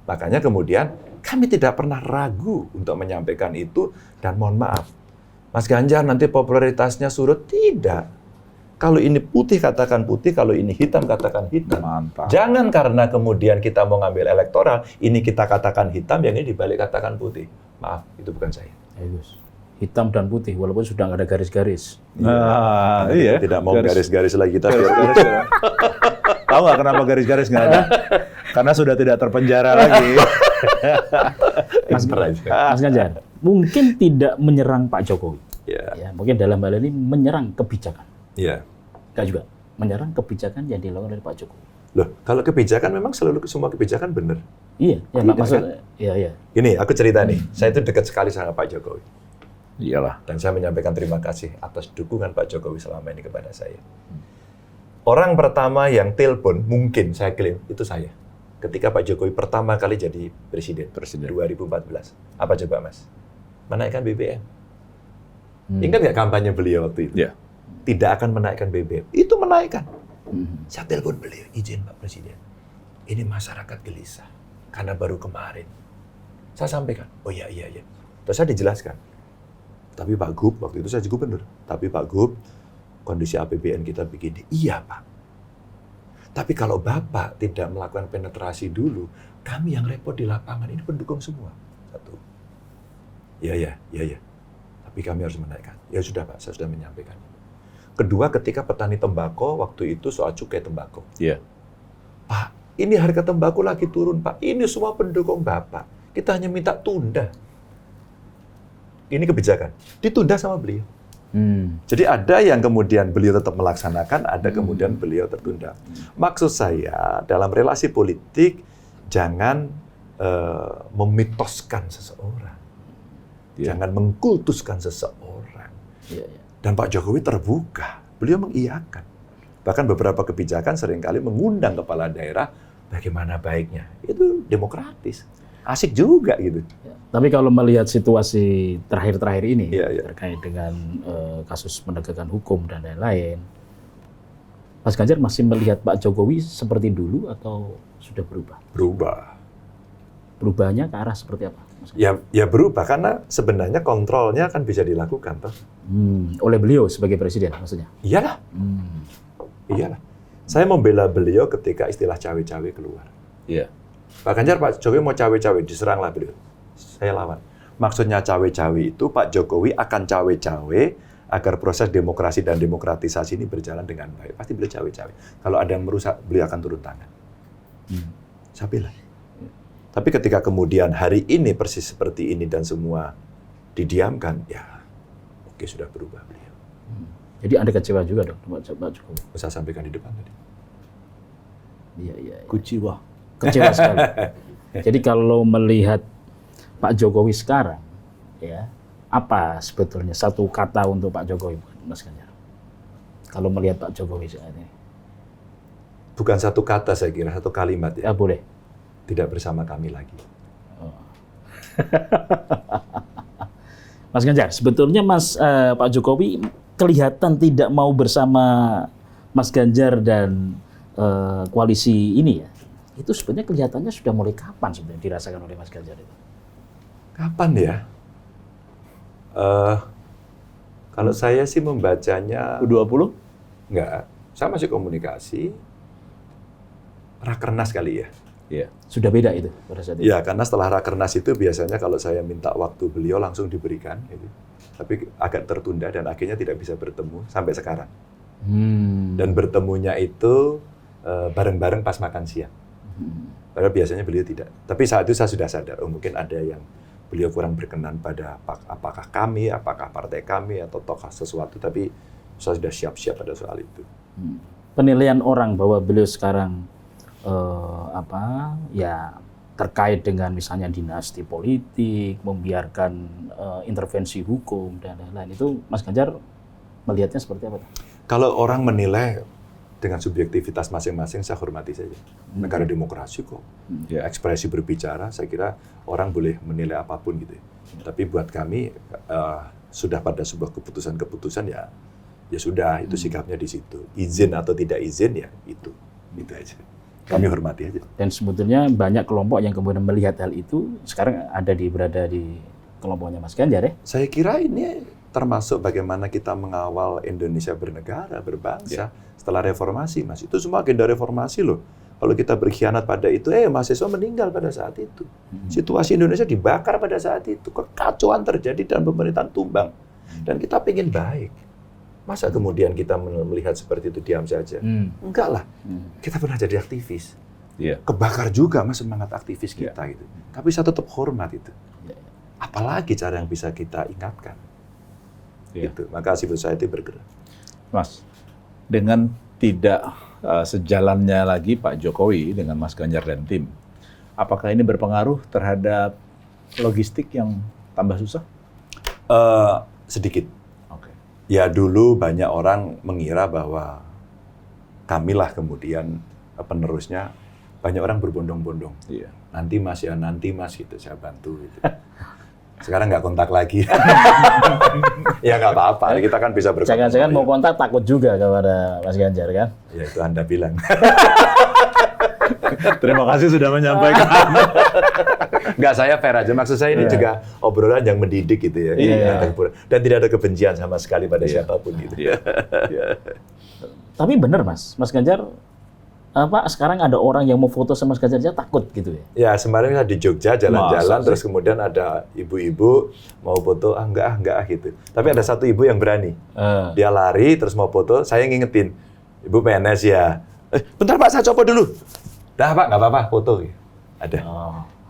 Makanya kemudian kami tidak pernah ragu untuk menyampaikan itu. Dan mohon maaf, Mas Ganjar nanti popularitasnya surut. Tidak. Kalau ini putih katakan putih, kalau ini hitam katakan hitam. Mantap. Jangan karena kemudian kita mau ngambil elektoral, ini kita katakan hitam, yang ini dibalik katakan putih. Maaf, itu bukan saya. Hitam dan putih, walaupun sudah nggak ada garis-garis. Nah, iya. Tidak mau garis-garis lagi kita. Tahu nggak kenapa garis-garis nggak ada? Karena sudah tidak terpenjara lagi. Mas Ganjar, mungkin tidak menyerang Pak Jokowi. Ya, mungkin dalam hal ini menyerang kebijakan. Nggak juga. Menyerang kebijakan yang dilakukan oleh Pak Jokowi. Loh, kalau kebijakan memang semua kebijakan benar. Iya, ya maksudnya. Iya. Gini, aku cerita nih. Saya itu dekat sekali sama Pak Jokowi. Iyalah. Dan saya menyampaikan terima kasih atas dukungan Pak Jokowi selama ini kepada saya. Orang pertama yang telepon, mungkin saya klaim, itu saya. Ketika Pak Jokowi pertama kali jadi presiden. 2014. Apa coba, Mas? Menaikkan BBM. Ingat nggak kampanye beliau waktu itu? Iya. Tidak akan menaikkan BBM. Itu menaikkan. Saya telepon beliau, izin Pak Presiden. Ini masyarakat gelisah. Karena baru kemarin. Saya sampaikan, oh iya. Terus saya dijelaskan. Tapi Pak Gub, waktu itu saya gubernur. Tapi Pak Gub, kondisi APBN kita begini. Iya Pak. Tapi kalau Bapak tidak melakukan penetrasi dulu, kami yang repot di lapangan ini pendukung semua. Satu. Iya. Tapi kami harus menaikkan. Ya sudah Pak, saya sudah menyampaikan. Kedua, ketika petani tembakau, waktu itu soal cukai tembakau. Iya. Pak, ini harga tembakau lagi turun Pak. Ini semua pendukung Bapak. Kita hanya minta tunda. Ini kebijakan. Ditunda sama beliau. Jadi ada yang kemudian beliau tetap melaksanakan, ada kemudian beliau tertunda. Maksud saya, dalam relasi politik, jangan memitoskan seseorang. Jangan mengkultuskan seseorang. Dan Pak Jokowi terbuka. Beliau mengiyakan. Bahkan beberapa kebijakan seringkali mengundang kepala daerah bagaimana baiknya. Itu demokratis. Asik juga gitu. Tapi kalau melihat situasi terakhir-terakhir ini Iya. terkait dengan kasus penegakan hukum dan lain-lain, Mas Ganjar masih melihat Pak Jokowi seperti dulu atau sudah berubah? Berubah. Perubahannya ke arah seperti apa, Mas Ya Ganjar? berubah karena sebenarnya kontrolnya kan bisa dilakukan toh. Oleh beliau sebagai presiden maksudnya? Iyalah. Iyalah. Saya membela beliau ketika istilah cawe-cawe keluar. Iya. Pak Ganjar, Pak Jokowi mau cawe-cawe, diseranglah beliau. Saya lawan. Maksudnya cawe-cawe itu Pak Jokowi akan cawe-cawe agar proses demokrasi dan demokratisasi ini berjalan dengan baik. Pasti beliau cawe-cawe. Kalau ada yang merusak, beliau akan turun tangan. Saya bela. Tapi ketika kemudian hari ini persis seperti ini dan semua didiamkan, ya oke sudah berubah beliau. Jadi Anda kecewa juga dong Pak Jokowi? Saya sampaikan di depan tadi. Iya. Kecewa. Kecewa sekali. Jadi kalau melihat Pak Jokowi sekarang, ya apa sebetulnya satu kata untuk Pak Jokowi, Mas Ganjar? Kalau melihat Pak Jokowi saat ini? Bukan satu kata saya kira, satu kalimat ya. Ya boleh. Tidak bersama kami lagi. Mas Ganjar, sebetulnya Pak Jokowi kelihatan tidak mau bersama Mas Ganjar dan koalisi ini ya. Itu sebenarnya kelihatannya sudah mulai kapan sebenarnya dirasakan oleh Mas Ganjar itu? Kapan ya? Kalau saya sih membacanya U20? enggak. Saya masih komunikasi. Rakernas kali ya. Iya. Sudah beda itu pada saat itu? Ya, karena setelah Rakernas itu biasanya kalau saya minta waktu beliau langsung diberikan. Gitu. Tapi agak tertunda dan akhirnya tidak bisa bertemu sampai sekarang. Dan bertemunya itu bareng-bareng pas makan siang. Padahal biasanya beliau tidak. Tapi saat itu saya sudah sadar, mungkin ada yang beliau kurang berkenan pada apakah kami, apakah partai kami, atau tokoh sesuatu. Tapi saya sudah siap-siap pada soal itu. Penilaian orang bahwa beliau sekarang terkait dengan misalnya dinasti politik, membiarkan intervensi hukum dan lain-lain, itu Mas Ganjar melihatnya seperti apa? Kalau orang menilai dengan subjektivitas masing-masing, saya hormati saja. Negara demokrasi kok. Ekspresi berbicara, saya kira orang boleh menilai apapun gitu. Tapi buat kami, sudah pada sebuah keputusan-keputusan ya sudah, itu sikapnya di situ. Izin atau tidak izin ya itu aja. Kami hormati aja. Dan sebetulnya banyak kelompok yang kemudian melihat hal itu, sekarang berada di kelompoknya Mas Ganjar ya? Saya kira ini termasuk bagaimana kita mengawal Indonesia bernegara, berbangsa. Setelah reformasi, Mas. Itu semua agenda reformasi loh. Kalau kita berkhianat pada itu, mahasiswa meninggal pada saat itu. Situasi Indonesia dibakar pada saat itu. Kekacauan terjadi dan pemerintahan tumbang. Dan kita pengen baik. Masa kemudian kita melihat seperti itu diam saja? Enggak lah. Kita pernah jadi aktivis. Kebakar juga Mas semangat aktivis kita gitu. Tapi saya tetap hormat itu. Apalagi cara yang bisa kita ingatkan. Gitu. Maka civil society bergerak. Mas, dengan tidak sejalannya lagi Pak Jokowi dengan Mas Ganjar dan tim, apakah ini berpengaruh terhadap logistik yang tambah susah? Sedikit. Ya dulu banyak orang mengira bahwa kamilah kemudian penerusnya, banyak orang berbondong-bondong. Nanti Mas gitu, saya bantu. Gitu. Sekarang nggak kontak lagi. Ya nggak apa-apa, kita kan bisa berkontak. Jangan-jangan mau kontak takut juga kepada Mas Ganjar kan? Ya itu Anda bilang. Terima kasih sudah menyampaikan. Nggak, saya fair aja. Maksud saya ini juga obrolan yang mendidik gitu ya. Dan tidak ada kebencian sama sekali pada siapapun gitu. Tapi benar Mas Ganjar, sekarang ada orang yang mau foto sama Mas Ganjar aja takut gitu ya? Ya, kemarin di Jogja jalan-jalan, terus kemudian ada ibu-ibu mau foto, enggak gitu. Tapi ada satu ibu yang berani. Dia lari, terus mau foto, saya ngingetin, Ibu PNS ya. Bentar Pak, saya copot dulu. Dah Pak, nggak apa-apa, foto. Ada.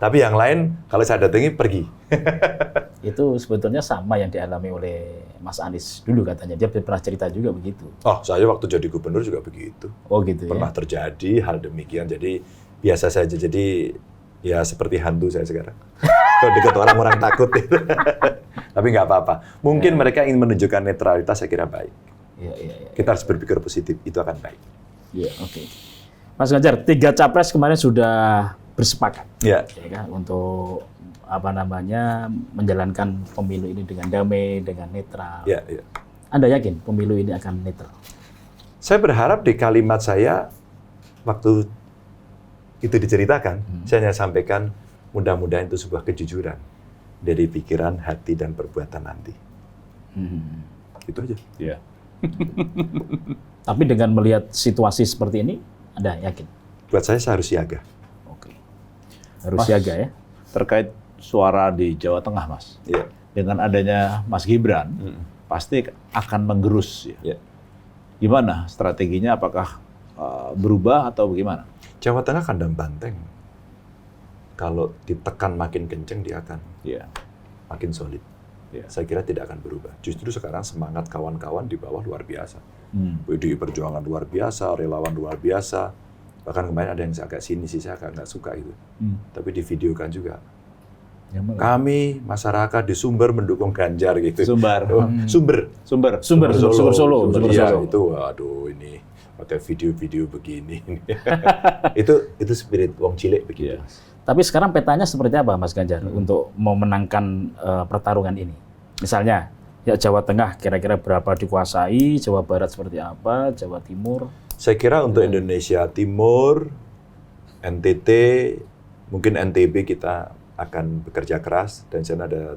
Tapi yang lain, kalau saya datangi, pergi. Itu sebetulnya sama yang dialami oleh Mas Anies dulu katanya. Dia pernah cerita juga begitu. Oh, saya waktu jadi gubernur juga begitu. Oh gitu pernah terjadi hal demikian. Jadi biasa saja. Jadi ya seperti hantu saya sekarang. Kalau dekat orang-orang takut. Tapi nggak apa-apa. Mungkin mereka ingin menunjukkan netralitas, saya kira baik. Kita harus berpikir positif, itu akan baik. Iya, oke. Mas Ganjar, 3 capres kemarin sudah bersepakat ya kan, untuk menjalankan pemilu ini dengan damai, dengan netral. Anda yakin pemilu ini akan netral? Saya berharap di kalimat saya waktu itu diceritakan, saya hanya sampaikan mudah-mudahan itu sebuah kejujuran dari pikiran, hati, dan perbuatan nanti. Itu aja. Tapi dengan melihat situasi seperti ini, Anda yakin? Buat saya harus siaga. Oke. Harus siaga ya. Terkait suara di Jawa Tengah, Mas. Dengan adanya Mas Gibran, pasti akan menggerus. Gimana strateginya? Apakah berubah atau bagaimana? Jawa Tengah kandang banteng. Kalau ditekan makin kenceng, dia akan makin solid. Saya kira tidak akan berubah. Justru sekarang semangat kawan-kawan di bawah luar biasa. PDI Perjuangan luar biasa, relawan luar biasa. Bahkan kemarin ada yang agak sinis sih, saya agak nggak suka itu. Tapi divideokan juga. Kami masyarakat di Sumber mendukung Ganjar gitu. Sumber Solo. Itu waduh ini pakai video-video begini. itu spirit wong cilik begitu. Tapi sekarang petanya seperti apa Mas Ganjar untuk memenangkan pertarungan ini? Misalnya ya Jawa Tengah kira-kira berapa dikuasai, Jawa Barat seperti apa, Jawa Timur? Saya kira untuk Indonesia Timur, NTT, mungkin NTB kita akan bekerja keras dan sana ada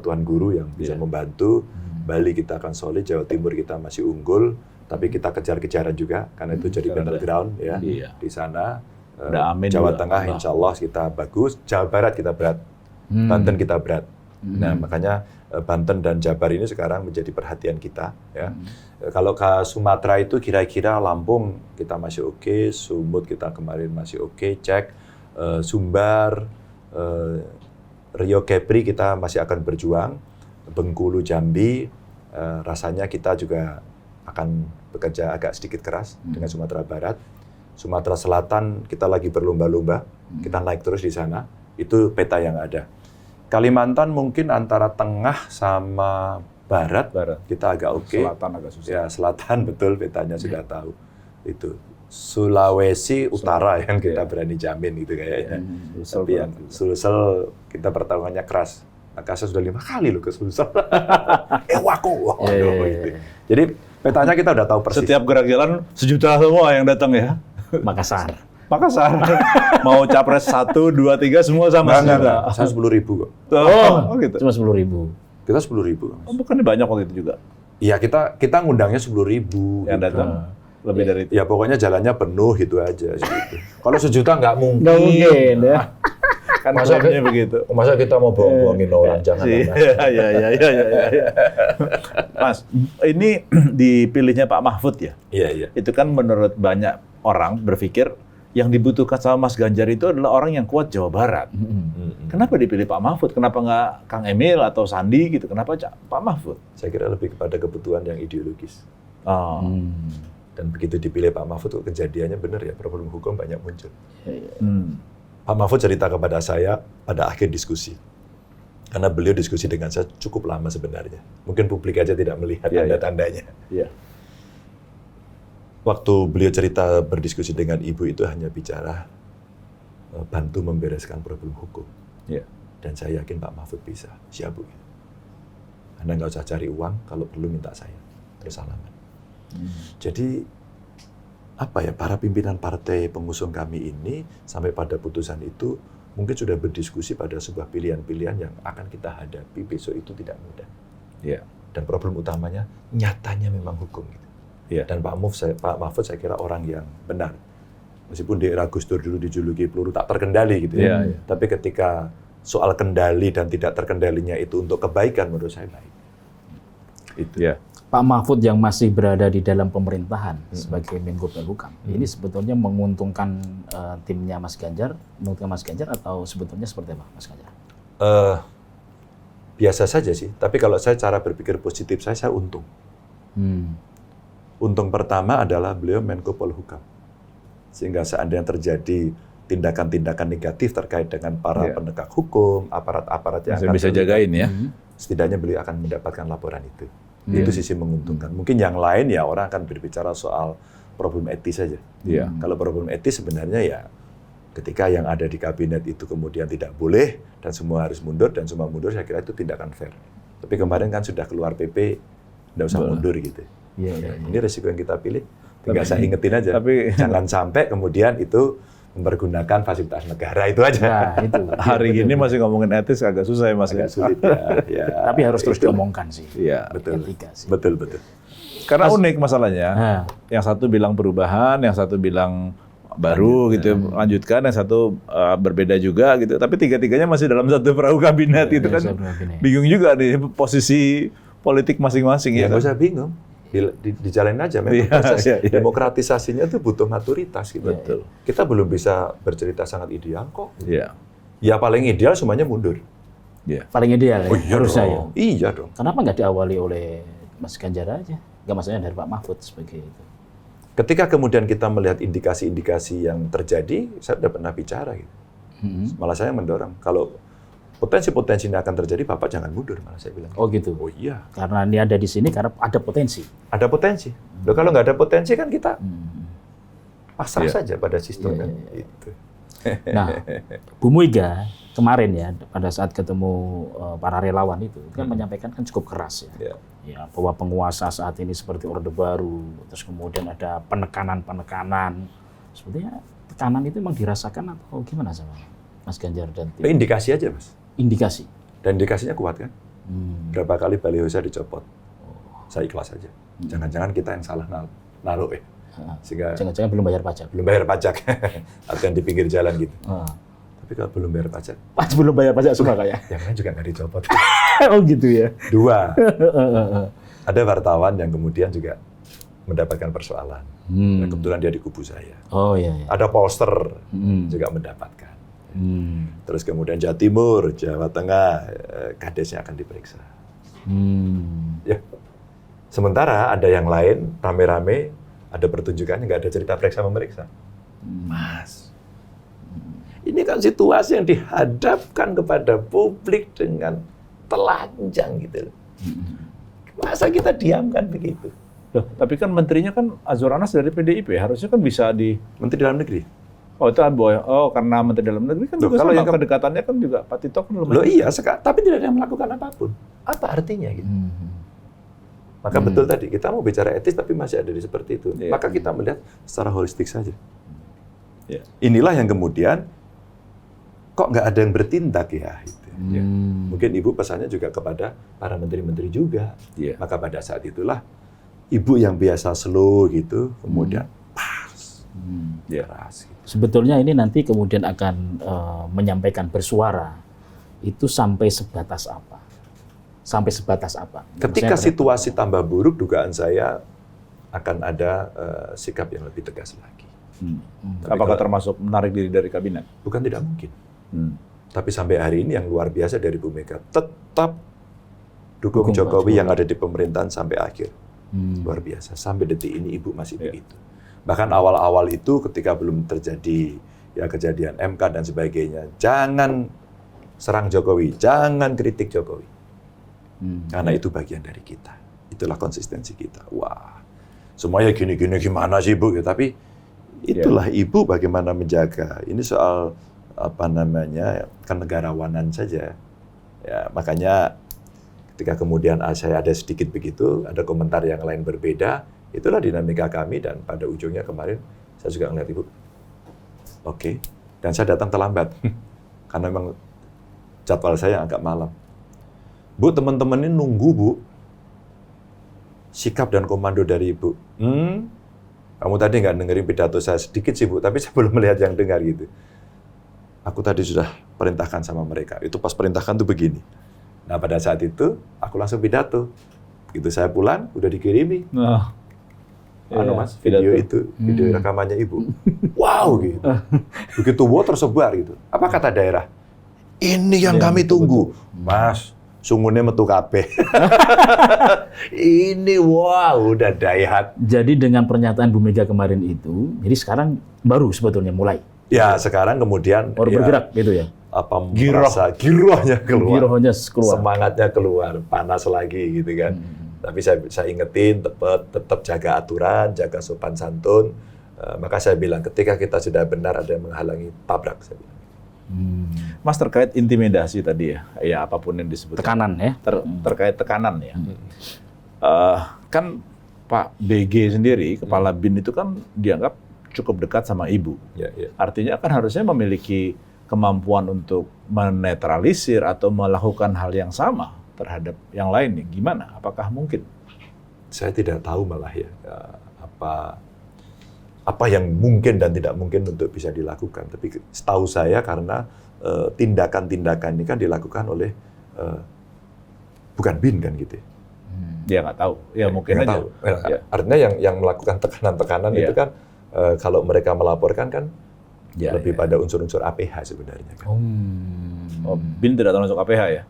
Tuan Guru yang bisa membantu. Bali kita akan solid, Jawa Timur kita masih unggul, tapi kita kejar-kejaran juga karena itu jadi battleground ya di sana. Jawa Tengah insya Allah kita bagus, Jawa Barat kita berat, Banten kita berat. Nah makanya Banten dan Jabar ini sekarang menjadi perhatian kita. Ya. Kalau ke Sumatera itu kira-kira Lampung kita masih oke, Sumut kita kemarin masih oke, cek, Sumbar, Rio Kepri kita masih akan berjuang, Bengkulu, Jambi, rasanya kita juga akan bekerja agak sedikit keras dengan Sumatera Barat. Sumatera Selatan kita lagi berlomba-lomba, kita naik terus di sana, itu peta yang ada. Kalimantan mungkin antara tengah sama barat. Kita agak oke. Selatan agak susah. Ya, selatan betul petanya sudah tahu. Itu Sulawesi Utara yang kita berani jamin gitu kayaknya. Tapi yang Sulsel kita pertarungannya keras. Makassar sudah 5 kali loh ke Sulsel. Gitu. Jadi petanya kita udah tahu persis. Setiap gerak jalan 1 juta semua yang datang ya. Makassar. Mau capres 1, 2, 3 semua sama. Enggak. Saya 10.000 kok. Oh gitu. Cuma 10.000. Kita 10.000. Oh, bukannya banyak waktu itu juga? Iya, kita ngundangnya 10.000. Yang datang lebih dari itu. Ya pokoknya jalannya penuh itu aja. Gitu. Kalau 1 juta nggak mungkin. Nggak mungkin ya. Kan masa begitu. Masa kita mau bohong-bohongin orang, jangan. Iya. Mas, ini dipilihnya Pak Mahfud ya? Iya. Itu kan menurut banyak orang berpikir yang dibutuhkan sama Mas Ganjar itu adalah orang yang kuat Jawa Barat. Kenapa dipilih Pak Mahfud? Kenapa nggak Kang Emil atau Sandi gitu? Kenapa Pak Mahfud? Saya kira lebih kepada kebutuhan yang ideologis. Oh. Dan begitu dipilih Pak Mahfud, kejadiannya benar ya, problem hukum banyak muncul. Pak Mahfud cerita kepada saya pada akhir diskusi. Karena beliau diskusi dengan saya cukup lama sebenarnya. Mungkin publik aja tidak melihat tanda-tandanya. Waktu beliau cerita berdiskusi dengan ibu itu hanya bicara bantu membereskan problem hukum. Dan saya yakin Pak Mahfud bisa. Siap Bu. Anda nggak usah cari uang, kalau perlu minta saya. Terus salaman. Jadi para pimpinan partai pengusung kami ini sampai pada putusan itu mungkin sudah berdiskusi pada sebuah pilihan-pilihan yang akan kita hadapi besok itu tidak mudah. Iya. Dan problem utamanya nyatanya memang hukum. Gitu. Iya. Dan Pak Mahfud saya kira orang yang benar. Meskipun di era Gus Dur dulu dijuluki peluru tak terkendali gitu ya. Iya. Tapi ketika soal kendali dan tidak terkendalinya itu untuk kebaikan menurut saya baik. Itu. Iya. Pak Mahfud yang masih berada di dalam pemerintahan sebagai Menko Polhukam, ini sebetulnya menguntungkan timnya Mas Ganjar, menguntungkan Mas Ganjar atau sebetulnya seperti apa, Mas Ganjar? Biasa saja sih. Tapi kalau saya cara berpikir positif saya untung. Untung pertama adalah beliau Menko Polhukam. Sehingga seandainya terjadi tindakan-tindakan negatif terkait dengan para penegak hukum, aparat-aparat yang bisa jagain ya. Setidaknya beliau akan mendapatkan laporan itu. Itu sisi menguntungkan. Mungkin yang lain ya orang akan berbicara soal problem etis saja. Iya. Kalau problem etis sebenarnya ya ketika yang ada di kabinet itu kemudian tidak boleh dan semua harus mundur dan semua mundur, saya kira itu tindakan fair. Tapi kemarin kan sudah keluar PP, tidak usah mundur gitu. Iya. Ini resiko yang kita pilih. Tinggal saya ingetin aja. Tapi jangan sampai kemudian itu mempergunakan fasilitas negara itu aja. Nah, itu. Hari ini masih ngomongin etis agak susah ya Mas. Agak sulit ya. Tapi harus terus diomongkan sih. Iya. Betul. Etika sih. Betul. Karena unik masalahnya. Yang satu bilang perubahan, yang satu bilang baru gitu, lanjutkan, yang satu berbeda juga gitu. Tapi tiga-tiganya masih dalam satu perahu kabinet itu kan. Bingung juga nih posisi politik masing-masing Ya ya. nggak usah bingung. Dijalanin aja. Memang proses demokratisasinya itu butuh maturitas gitu. Betul. Kita belum bisa bercerita sangat ideal kok. Iya. Ya paling ideal semuanya mundur. Iya. Paling ideal ya, harusnya ya. Iya dong. Kenapa nggak diawali oleh Mas Ganjar aja? Nggak maksudnya dari Pak Mahfud sebagai itu. Ketika kemudian kita melihat indikasi-indikasi yang terjadi, saya sudah pernah bicara gitu. Malah saya mendorong kalau potensi-potensi ini akan terjadi, Bapak jangan mundur, malah saya bilang. Oh gitu. Oh iya. Karena ini ada di sini karena ada potensi. Ada potensi. Loh, kalau nggak ada potensi kan kita pasrah Iya. saja pada sistem kan. Gitu. Nah, Bu Mega kemarin ya pada saat ketemu para relawan itu kan menyampaikan kan cukup keras ya. Iya. Ya, bahwa penguasa saat ini seperti Orde Baru, terus kemudian ada penekanan-penekanan. Sebetulnya tekanan itu memang dirasakan atau gimana sama Mas Ganjar dan tim? Indikasi aja, Mas. Indikasi. Dan indikasinya kuat kan? Berapa kali baliho saya dicopot. Saya ikhlas aja. Jangan-jangan kita yang salah naruh ya. Sehingga Jangan-jangan belum bayar pajak. belum bayar pajak. Atau yang di pinggir jalan gitu. Tapi kalau belum bayar pajak, Pas belum bayar pajak semua kayak. yang lain juga nggak dicopot. Oh gitu ya. Dua, ada wartawan yang kemudian juga mendapatkan persoalan. Dan kebetulan dia di kubu saya. Oh iya. Iya. Ada poster juga mendapatkan. Terus kemudian Jawa Timur, Jawa Tengah, kadesnya akan diperiksa. Ya. Sementara ada yang lain, rame-rame, ada pertunjukannya, nggak ada cerita periksa-memeriksa. Mas, ini kan situasi yang dihadapkan kepada publik dengan telanjang gitu. Masa kita diamkan begitu? Loh, tapi kan menterinya kan Azwar Anas dari PDIP, harusnya kan bisa di... Menteri Dalam Negeri. Oh itu karena Menteri Dalam Negeri kan Loh, juga kalau sama yang kedekatannya kan juga Pak Tito kan lumayan. Loh iya, tapi tidak ada yang melakukan apapun. Apa artinya gitu? Maka betul tadi, kita mau bicara etis tapi masih ada di seperti itu. Iya. Maka kita melihat secara holistik saja. Iya. Inilah yang kemudian, kok nggak ada yang bertindak ya? Gitu. Mungkin Ibu pesannya juga kepada para menteri-menteri juga. Iya. Maka pada saat itulah, Ibu yang biasa slow gitu, kemudian pas, keras. Gitu. Sebetulnya ini nanti kemudian akan menyampaikan bersuara itu sampai sebatas apa? Sampai sebatas apa? Ketika Maksudnya situasi tambah buruk, dugaan saya akan ada sikap yang lebih tegas lagi. Apakah termasuk menarik diri dari kabinet? Bukan tidak mungkin. Tapi sampai hari ini yang luar biasa dari Bu Mega, tetap dukung Jokowi yang ada di pemerintahan sampai akhir. Luar biasa. Sampai detik ini Ibu masih begitu. Bahkan awal-awal itu ketika belum terjadi ya kejadian MK dan sebagainya, jangan serang Jokowi, jangan kritik Jokowi. Karena itu bagian dari kita. Itulah konsistensi kita. Wah, semuanya gini-gini gimana sih Bu? Ya, tapi itulah Ibu bagaimana menjaga. Ini soal apa namanya kenegarawanan saja. Ya, makanya ketika kemudian saya ada sedikit begitu, ada komentar yang lain berbeda, itulah dinamika kami dan pada ujungnya kemarin saya juga ngeliat Ibu. Oke. Dan saya datang terlambat. karena memang jadwal saya agak malam. Bu, teman-teman ini nunggu, Bu. Sikap dan komando dari Ibu. Kamu tadi nggak dengerin pidato saya sedikit sih, Bu, tapi saya belum melihat yang dengar gitu. Aku tadi sudah perintahkan sama mereka. Itu pas perintahkan tuh begini. Nah, pada saat itu, aku langsung pidato. Begitu saya pulang, udah dikirimi. Mas, video itu, video rekamannya Ibu. Wow, gitu. Begitu tersebar gitu. Apa kata daerah? Ini yang kami tunggu. Mas, sungune metu kabeh. Ini wow, udah daihat. Jadi dengan pernyataan Bu Mega kemarin itu, jadi sekarang baru sebetulnya mulai. Ya, sekarang kemudian baru bergerak gitu ya. Apa merasa girohnya keluar. Girohnya keluar. Semangatnya keluar, panas lagi gitu kan. Tapi saya ingetin tetap jaga aturan, jaga sopan santun. Maka saya bilang ketika kita sudah benar ada yang menghalangi, tabrak saya bilang. Mas, terkait intimidasi tadi ya apapun yang disebut tekanan ya, terkait tekanan ya. Kan Pak BG sendiri, Kepala BIN itu kan dianggap cukup dekat sama Ibu. Ya. Artinya kan harusnya memiliki kemampuan untuk menetralisir atau melakukan hal yang sama terhadap yang lain nih. Gimana? Apakah mungkin? Saya tidak tahu malah ya apa yang mungkin dan tidak mungkin untuk bisa dilakukan. Tapi setahu saya karena tindakan-tindakan ini kan dilakukan oleh bukan BIN kan gitu. Dia nggak tahu. Ya mungkin aja. Tahu. Ya. Artinya yang melakukan tekanan-tekanan itu kan kalau mereka melaporkan kan lebih pada unsur-unsur APH sebenarnya. Kan. BIN tidak termasuk APH ya?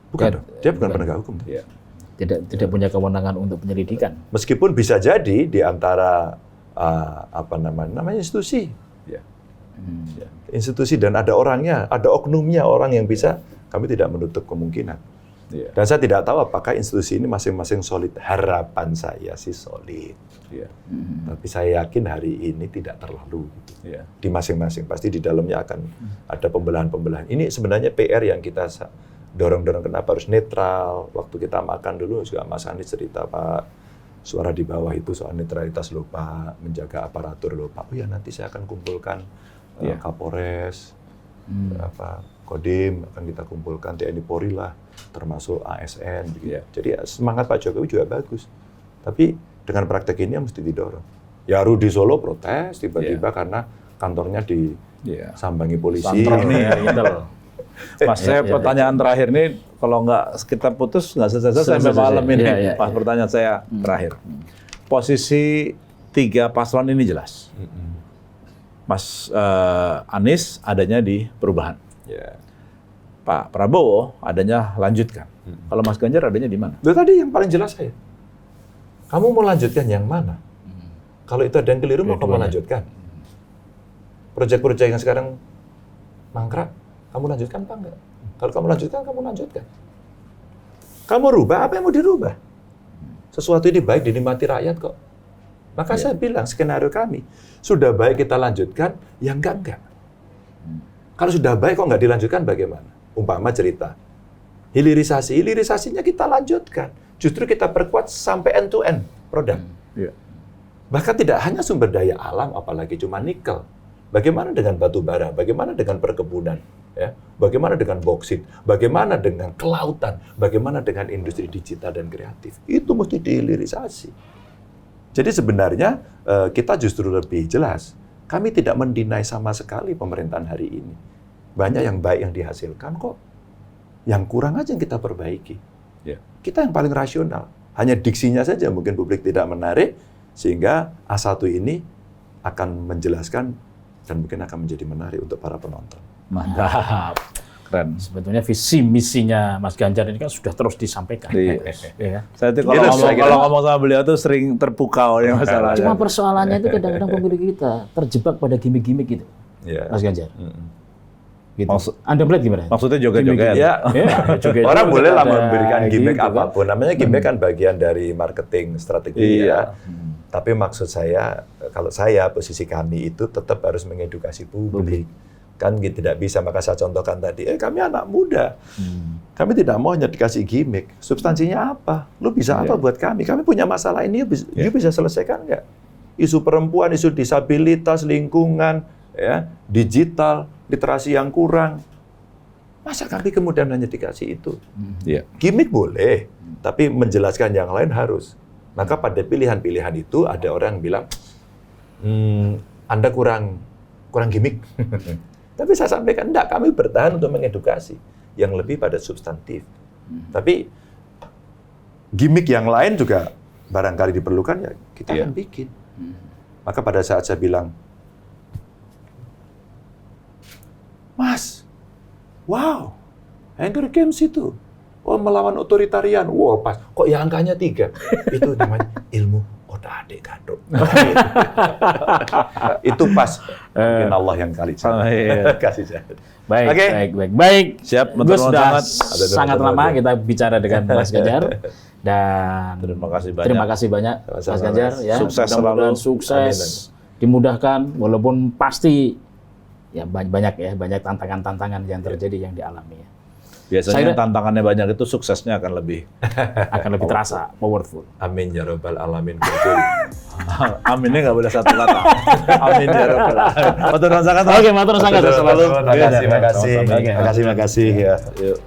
Bukan. Dia bukan penegak hukum. Ya. Tidak punya kewenangan untuk penyelidikan. Meskipun bisa jadi di antara namanya institusi. Ya. Institusi dan ada orangnya, ada oknumnya orang yang bisa, kami tidak menutup kemungkinan. Ya. Dan saya tidak tahu apakah institusi ini masing-masing solid. Harapan saya sih solid. Ya. Tapi saya yakin hari ini tidak terlalu. Ya. Di masing-masing pasti di dalamnya akan ada pembelahan-pembelahan. Ini sebenarnya PR yang kita dorong-dorong kenapa harus netral. Waktu kita makan dulu juga Mas Anies cerita, Pak, suara di bawah itu soal netralitas loh Pak, menjaga aparatur loh Pak. Oh ya nanti saya akan kumpulkan Kapolres, Kodim akan kita kumpulkan, TNI Polri lah, termasuk ASN. Gitu. Jadi semangat Pak Jokowi juga bagus. Tapi dengan praktek ini yang mesti didorong. Ya Rudi Solo protes tiba-tiba karena kantornya disambangi polisi. Mas, saya pertanyaan terakhir nih, kalau nggak kita putus nggak selesai sampai malam ini. Pas pertanyaan saya terakhir. Posisi 3 paslon ini jelas. Mas Anies adanya di Perubahan. Pak Prabowo adanya lanjutkan. Kalau Mas Ganjar adanya di mana? Itu tadi yang paling jelas saya. Kamu mau lanjutkan yang mana? Kalau itu ada yang keliru, mau kamu lanjutkan. Proyek-proyek yang sekarang mangkrak, kamu lanjutkan apa enggak? Kalau kamu lanjutkan, kamu lanjutkan. Kamu rubah, apa yang mau dirubah? Sesuatu ini baik dinikmati rakyat kok. Maka saya bilang, skenario kami, sudah baik kita lanjutkan, ya enggak. Kalau sudah baik kok nggak dilanjutkan bagaimana? Umpama cerita, hilirisasinya kita lanjutkan. Justru kita perkuat sampai end-to-end produk. Bahkan tidak hanya sumber daya alam, apalagi cuma nikel. Bagaimana dengan batu bara? Bagaimana dengan perkebunan? Ya? Bagaimana dengan boksit? Bagaimana dengan kelautan? Bagaimana dengan industri digital dan kreatif? Itu mesti dihilirisasi. Jadi sebenarnya kita justru lebih jelas. Kami tidak mendinai sama sekali pemerintahan hari ini. Banyak yang baik yang dihasilkan kok. Yang kurang aja yang kita perbaiki. Kita yang paling rasional. Hanya diksinya saja mungkin publik tidak menarik, sehingga A1 ini akan menjelaskan dan mungkin akan menjadi menarik untuk para penonton. Mantap. Keren. Sebetulnya visi misinya Mas Ganjar ini kan sudah terus disampaikan. Ya. Saya tuh kalau ngomong sama beliau tuh sering terpukau ya masalahnya. Cuma persoalannya itu kadang-kadang pemilih kita terjebak pada gimmick-gimmick gitu. Mas Ganjar. Gitu. Anda melihat gimana? Maksudnya joget-joget. Ya. Orang boleh lah memberikan gimmick gitu, apapun. Namanya gimmick kan bagian dari marketing strategi ya. Tapi maksud saya, kalau saya, posisi kami itu tetap harus mengedukasi publik. Kan tidak bisa, maka saya contohkan tadi, kami anak muda. Kami tidak mau hanya dikasih gimmick. Substansinya apa? Lu bisa apa buat kami? Kami punya masalah ini, you bisa selesaikan nggak? Isu perempuan, isu disabilitas, lingkungan, ya, digital, literasi yang kurang, Masa kami kemudian hanya dikasih itu? Iya. Gimik boleh, tapi menjelaskan yang lain harus. Maka pada pilihan-pilihan itu ada orang yang bilang, Anda kurang gimik. Tapi saya sampaikan, enggak, kami bertahan untuk mengedukasi yang lebih pada substantif. Tapi gimik yang lain juga barangkali diperlukan, ya kita akan bikin. Maka pada saat saya bilang, Mas, wow, Hunger Games itu, melawan otoritarian, pas, kok ya angkanya 3? Itu namanya ilmu otak adik gadok. Itu pas, mungkin Allah yang kali kasih saya. Baik. Siap, Gus, sudah sangat sangat lama kita bicara dengan Mas Ganjar. Dan terima kasih banyak. Mas Ganjar. Ya, sukses mudah-mudahan selalu. Sukses, dimudahkan, walaupun pasti ya banyak tantangan-tantangan yang terjadi yang dialami ya. Biasanya tantangannya banyak itu suksesnya akan lebih terasa powerful. Amin ya rabbal alamin. Aminnya nggak boleh satu kata. Amin ya rabbal alamin. Matur nuwun sangat selalu. Terima kasih. Ya. Yuk.